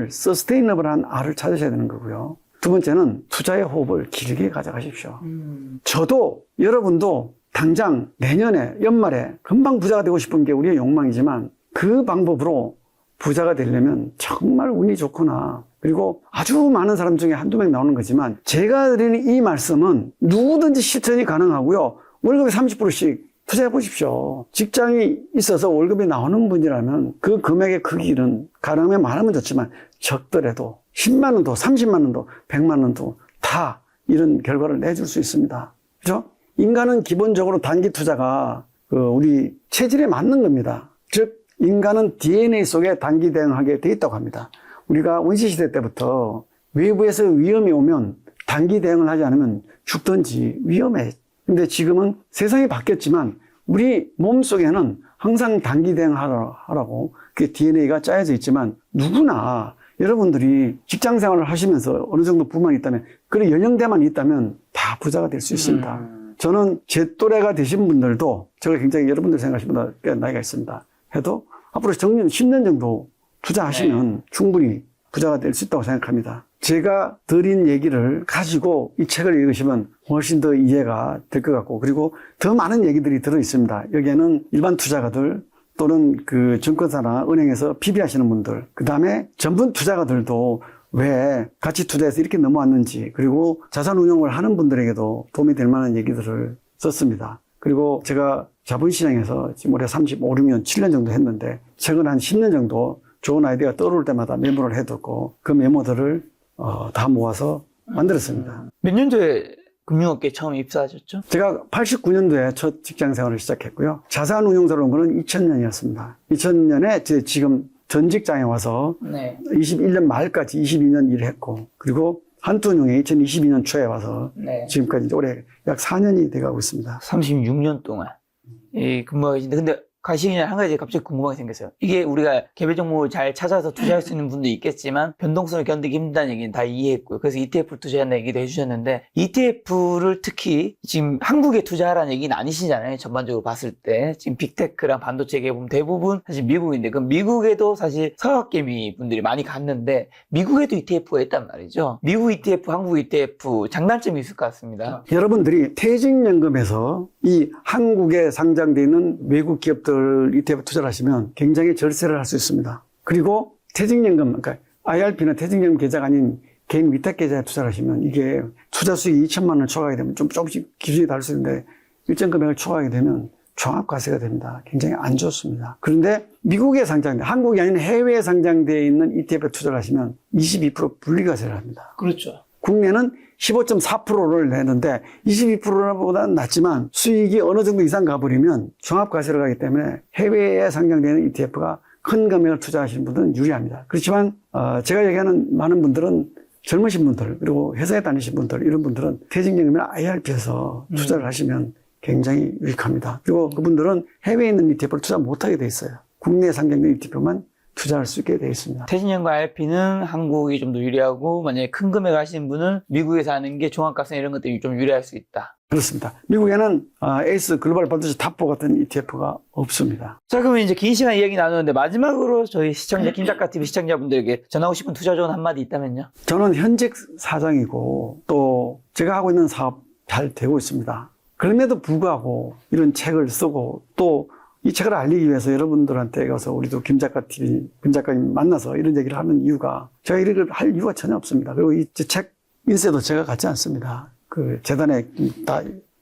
서스테이너블한 R을 찾으셔야 되는 거고요. 두 번째는 투자의 호흡을 길게 가져가십시오. 저도 여러분도 당장 내년에 연말에 금방 부자가 되고 싶은 게 우리의 욕망이지만 그 방법으로 부자가 되려면 정말 운이 좋거나 그리고 아주 많은 사람 중에 한두 명 나오는 거지만 제가 드리는 이 말씀은 누구든지 실천이 가능하고요. 월급의 30%씩 투자해 보십시오. 직장이 있어서 월급이 나오는 분이라면 그 금액의 크기는 가능하면 많으면 좋지만 적더라도 10만 원도 30만 원도 100만 원도 다 이런 결과를 내줄 수 있습니다. 그죠? 인간은 기본적으로 단기 투자가 우리 체질에 맞는 겁니다. 즉 인간은 DNA 속에 단기 대응하게 돼 있다고 합니다. 우리가 원시시대 때부터 외부에서 위험이 오면 단기 대응을 하지 않으면 죽든지 위험해. 근데 지금은 세상이 바뀌었지만 우리 몸속에는 항상 단기 대응하라고 그게 DNA가 짜여져 있지만 누구나 여러분들이 직장 생활을 하시면서 어느 정도 부만이 있다면 그런 연령대만 있다면 다 부자가 될 수 있습니다. 저는 제 또래가 되신 분들도 제가 굉장히 여러분들 생각하시는 보다 꽤 나이가 있습니다. 해도 앞으로 정년 10년 정도 투자하시면 충분히 부자가 될 수 있다고 생각합니다. 제가 드린 얘기를 가지고 이 책을 읽으시면 훨씬 더 이해가 될 것 같고 그리고 더 많은 얘기들이 들어 있습니다. 여기에는 일반 투자가들 또는 그 증권사나 은행에서 PB 하시는 분들 그 다음에 전문 투자가들도 왜 가치 투자에서 이렇게 넘어왔는지 그리고 자산 운용을 하는 분들에게도 도움이 될 만한 얘기들을 썼습니다. 그리고 제가 자본시장에서 지금 올해 35, 6년, 7년 정도 했는데 최근 한 10년 정도 좋은 아이디어가 떠오를 때마다 메모를 해두고 그 메모들을 다 모아서 만들었습니다. 몇 년도에 금융업계에 처음 입사하셨죠? 제가 89년도에 첫 직장 생활을 시작했고요. 자산운용사로 온 거는 2000년이었습니다. 2000년에 지금 전 직장에 와서 네. 21년 말까지 22년 일을 했고 그리고 한투운용에 2022년 초에 와서 네. 지금까지 이제 올해 약 4년이 돼가고 있습니다. 36년 동안. 근무하고 계신데, 근데 가시기 전에 한 가지 갑자기 궁금한 게 생겼어요. 이게 우리가 개별 종목을 잘 찾아서 투자할 수 있는 분도 있겠지만 변동성을 견디기 힘들다는 얘기는 다 이해했고요. 그래서 ETF를 투자한다는 얘기도 해주셨는데 ETF를 특히 지금 한국에 투자하라는 얘기는 아니시잖아요. 전반적으로 봤을 때 지금 빅테크랑 반도체 기업 보면 대부분 사실 미국인데 그럼 미국에도 사실 서학개미 분들이 많이 갔는데 미국에도 ETF가 있단 말이죠. 미국 ETF, 한국 ETF 장단점이 있을 것 같습니다. 여러분들이 퇴직연금에서 이 한국에 상장되어 있는 외국 기업들 ETF 투자를 하시면 굉장히 절세를 할 수 있습니다. 그리고 퇴직연금, 그러니까 IRP나 퇴직연금 계좌가 아닌 개인 위탁 계좌에 투자를 하시면 이게 투자 수익이 2천만 원을 초과하게 되면 조금씩 기준이 다를 수 있는데 일정 금액을 초과하게 되면 종합과세가 됩니다. 굉장히 안 좋습니다. 그런데 미국에 상장돼, 한국이 아닌 해외에 상장되어 있는 ETF에 투자를 하시면 22% 분리과세를 합니다. 그렇죠. 국내는 15.4%를 내는데 22%보다는 낮지만 수익이 어느 정도 이상 가버리면 종합과세를 가기 때문에 해외에 상장되는 ETF가 큰 금액을 투자하시는 분들은 유리합니다. 그렇지만 제가 얘기하는 많은 분들은 젊으신 분들 그리고 회사에 다니신 분들 이런 분들은 퇴직연금이나 IRP에서 투자를 하시면 굉장히 유익합니다. 그리고 그분들은 해외에 있는 ETF를 투자 못하게 돼 있어요. 국내에 상장된 ETF만 투자할 수 있게 되어 있습니다. 퇴직연금 IRP는 한국이 좀 더 유리하고 만약에 큰 금액 하시는 분은 미국에서 하는 게 종합값이나 이런 것들이 좀 유리할 수 있다. 그렇습니다. 미국에는 에이스 글로벌 반도체 탑4 같은 ETF가 없습니다. 자, 그러면 이제 긴 시간 이야기 나누는데 마지막으로 저희 시청자 김작가TV 시청자분들에게 전하고 싶은 투자 조언 한마디 있다면요? 저는 현직 사장이고 또 제가 하고 있는 사업 잘 되고 있습니다. 그럼에도 불구하고 이런 책을 쓰고 또 이 책을 알리기 위해서 여러분들한테 가서 우리도 김작가TV, 김작가님 만나서 이런 얘기를 하는 이유가 제가 이런 걸 할 이유가 전혀 없습니다. 그리고 이 책 인쇄도 제가 갖지 않습니다. 그 재단에 다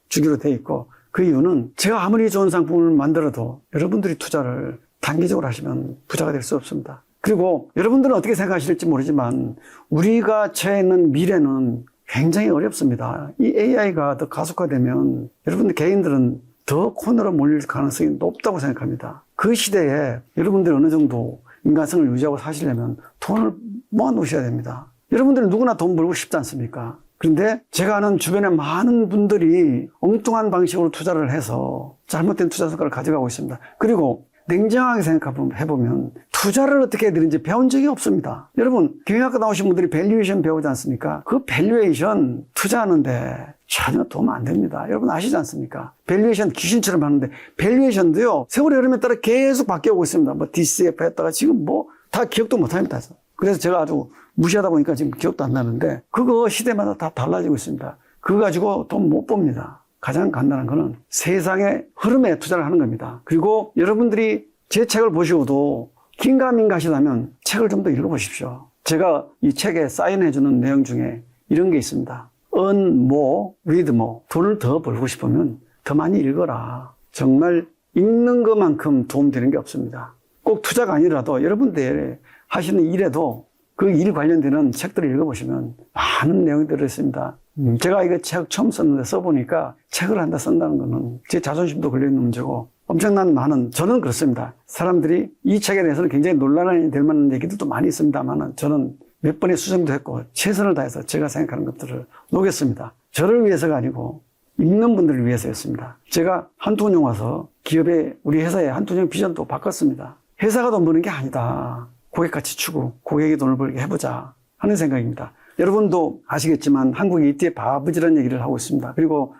주기로 돼 있고 그 이유는 제가 아무리 좋은 상품을 만들어도 여러분들이 투자를 단기적으로 하시면 부자가 될 수 없습니다. 그리고 여러분들은 어떻게 생각하실지 모르지만 우리가 처해 있는 미래는 굉장히 어렵습니다. 이 AI가 더 가속화되면 여러분들 개인들은 더 코너로 몰릴 가능성이 높다고 생각합니다. 그 시대에 여러분들이 어느 정도 인간성을 유지하고 사시려면 돈을 모아 놓으셔야 됩니다. 여러분들은 누구나 돈 벌고 싶지 않습니까? 그런데 제가 아는 주변에 많은 분들이 엉뚱한 방식으로 투자를 해서 잘못된 투자 성과를 가져가고 있습니다. 그리고 냉정하게 생각해보면 투자를 어떻게 해야 되는지 배운 적이 없습니다. 여러분 경영학과 나오신 분들이 밸류에이션 배우지 않습니까? 그 밸류에이션 투자하는데 전혀 도움 안 됩니다. 여러분 아시지 않습니까? 밸류에이션 귀신처럼 하는데 밸류에이션도요 세월의 흐름에 따라 계속 바뀌어오고 있습니다. 뭐 DCF 했다가 지금 뭐 다 기억도 못합니다. 그래서 제가 아주 무시하다 보니까 지금 기억도 안 나는데 그거 시대마다 다 달라지고 있습니다. 그거 가지고 돈 못 법니다. 가장 간단한 거는 세상의 흐름에 투자를 하는 겁니다. 그리고 여러분들이 제 책을 보시고도 긴가민가 하시다면 책을 좀 더 읽어보십시오. 제가 이 책에 사인해주는 내용 중에 이런 게 있습니다. earn more, read more. 돈을 더 벌고 싶으면 더 많이 읽어라. 정말 읽는 것만큼 도움되는 게 없습니다. 꼭 투자가 아니라도 여러분들 하시는 일에도 그 일 관련되는 책들을 읽어보시면 많은 내용이 들어있습니다. 제가 이거 책 처음 썼는데 써보니까 책을 한다 쓴다는 거는 제 자존심도 걸려있는 문제고 엄청난 많은, 저는 그렇습니다. 사람들이 이 책에 대해서는 굉장히 논란이 될 만한 얘기들도 많이 있습니다만 저는 몇 번의 수정도 했고 최선을 다해서 제가 생각하는 것들을 녹였습니다. 저를 위해서가 아니고 읽는 분들을 위해서였습니다. 제가 한통령 와서 기업에 우리 회사의 한통령 비전도 바꿨습니다. 회사가 돈 버는 게 아니다. 고객가치 추구, 고객이 돈을 벌게 해보자 하는 생각입니다. 여러분도 아시겠지만 한국이 ETF 아버지라는 얘기를 하고 있습니다. 그리고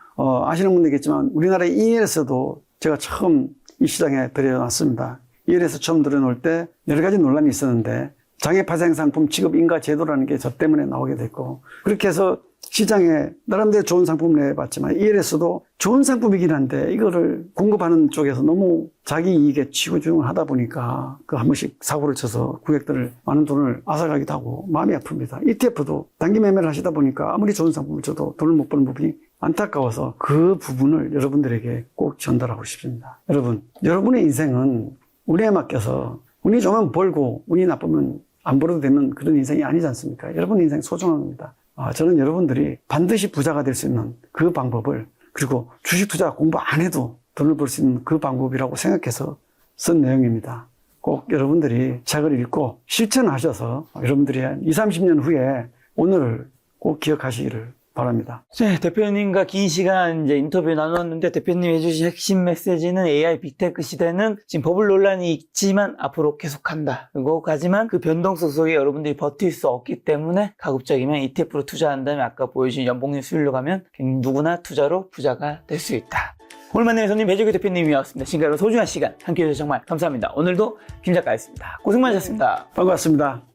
아시는 분들겠지만 우리나라 ELS도 제가 처음 이 시장에 들여놨습니다. ELS 처음 들여놓을 때 여러 가지 논란이 있었는데 장애파생상품 취급 인가 제도라는 게 저 때문에 나오게 됐고 그렇게 해서 시장에 나름대로 좋은 상품을 내봤지만 ELS도 좋은 상품이긴 한데 이거를 공급하는 쪽에서 너무 자기 이익에 치우중을 하다 보니까 그 한 번씩 사고를 쳐서 고객들을 많은 돈을 앗아가기도 하고 마음이 아픕니다. ETF도 단기 매매를 하시다 보니까 아무리 좋은 상품을 줘도 돈을 못 버는 부분이 안타까워서 그 부분을 여러분들에게 꼭 전달하고 싶습니다. 여러분, 여러분의 인생은 운에 맡겨서 운이 좋으면 벌고 운이 나쁘면 안 벌어도 되는 그런 인생이 아니지 않습니까? 여러분 인생 소중한 겁니다. 저는 여러분들이 반드시 부자가 될 수 있는 그 방법을 그리고 주식 투자 공부 안 해도 돈을 벌 수 있는 그 방법이라고 생각해서 쓴 내용입니다. 꼭 여러분들이 책을 읽고 실천하셔서 여러분들이 한 20, 30년 후에 오늘을 꼭 기억하시기를 바랍니다. 네, 대표님과 긴 시간 이제 인터뷰 나눴는데 대표님이 해주신 핵심 메시지는 AI 빅테크 시대는 지금 버블 논란이 있지만 앞으로 계속한다. 그리고 하지만 그 변동성 속에 여러분들이 버틸 수 없기 때문에 가급적이면 ETF로 투자한다면 아까 보여주신 연봉률 수익률로 가면 누구나 투자로 부자가 될 수 있다. 오늘 만난 손님 배재규 대표님이었습니다. 지금까지 소중한 시간 함께해 주셔서 정말 감사합니다. 오늘도 김 작가였습니다. 고생 많으셨습니다. 반갑습니다.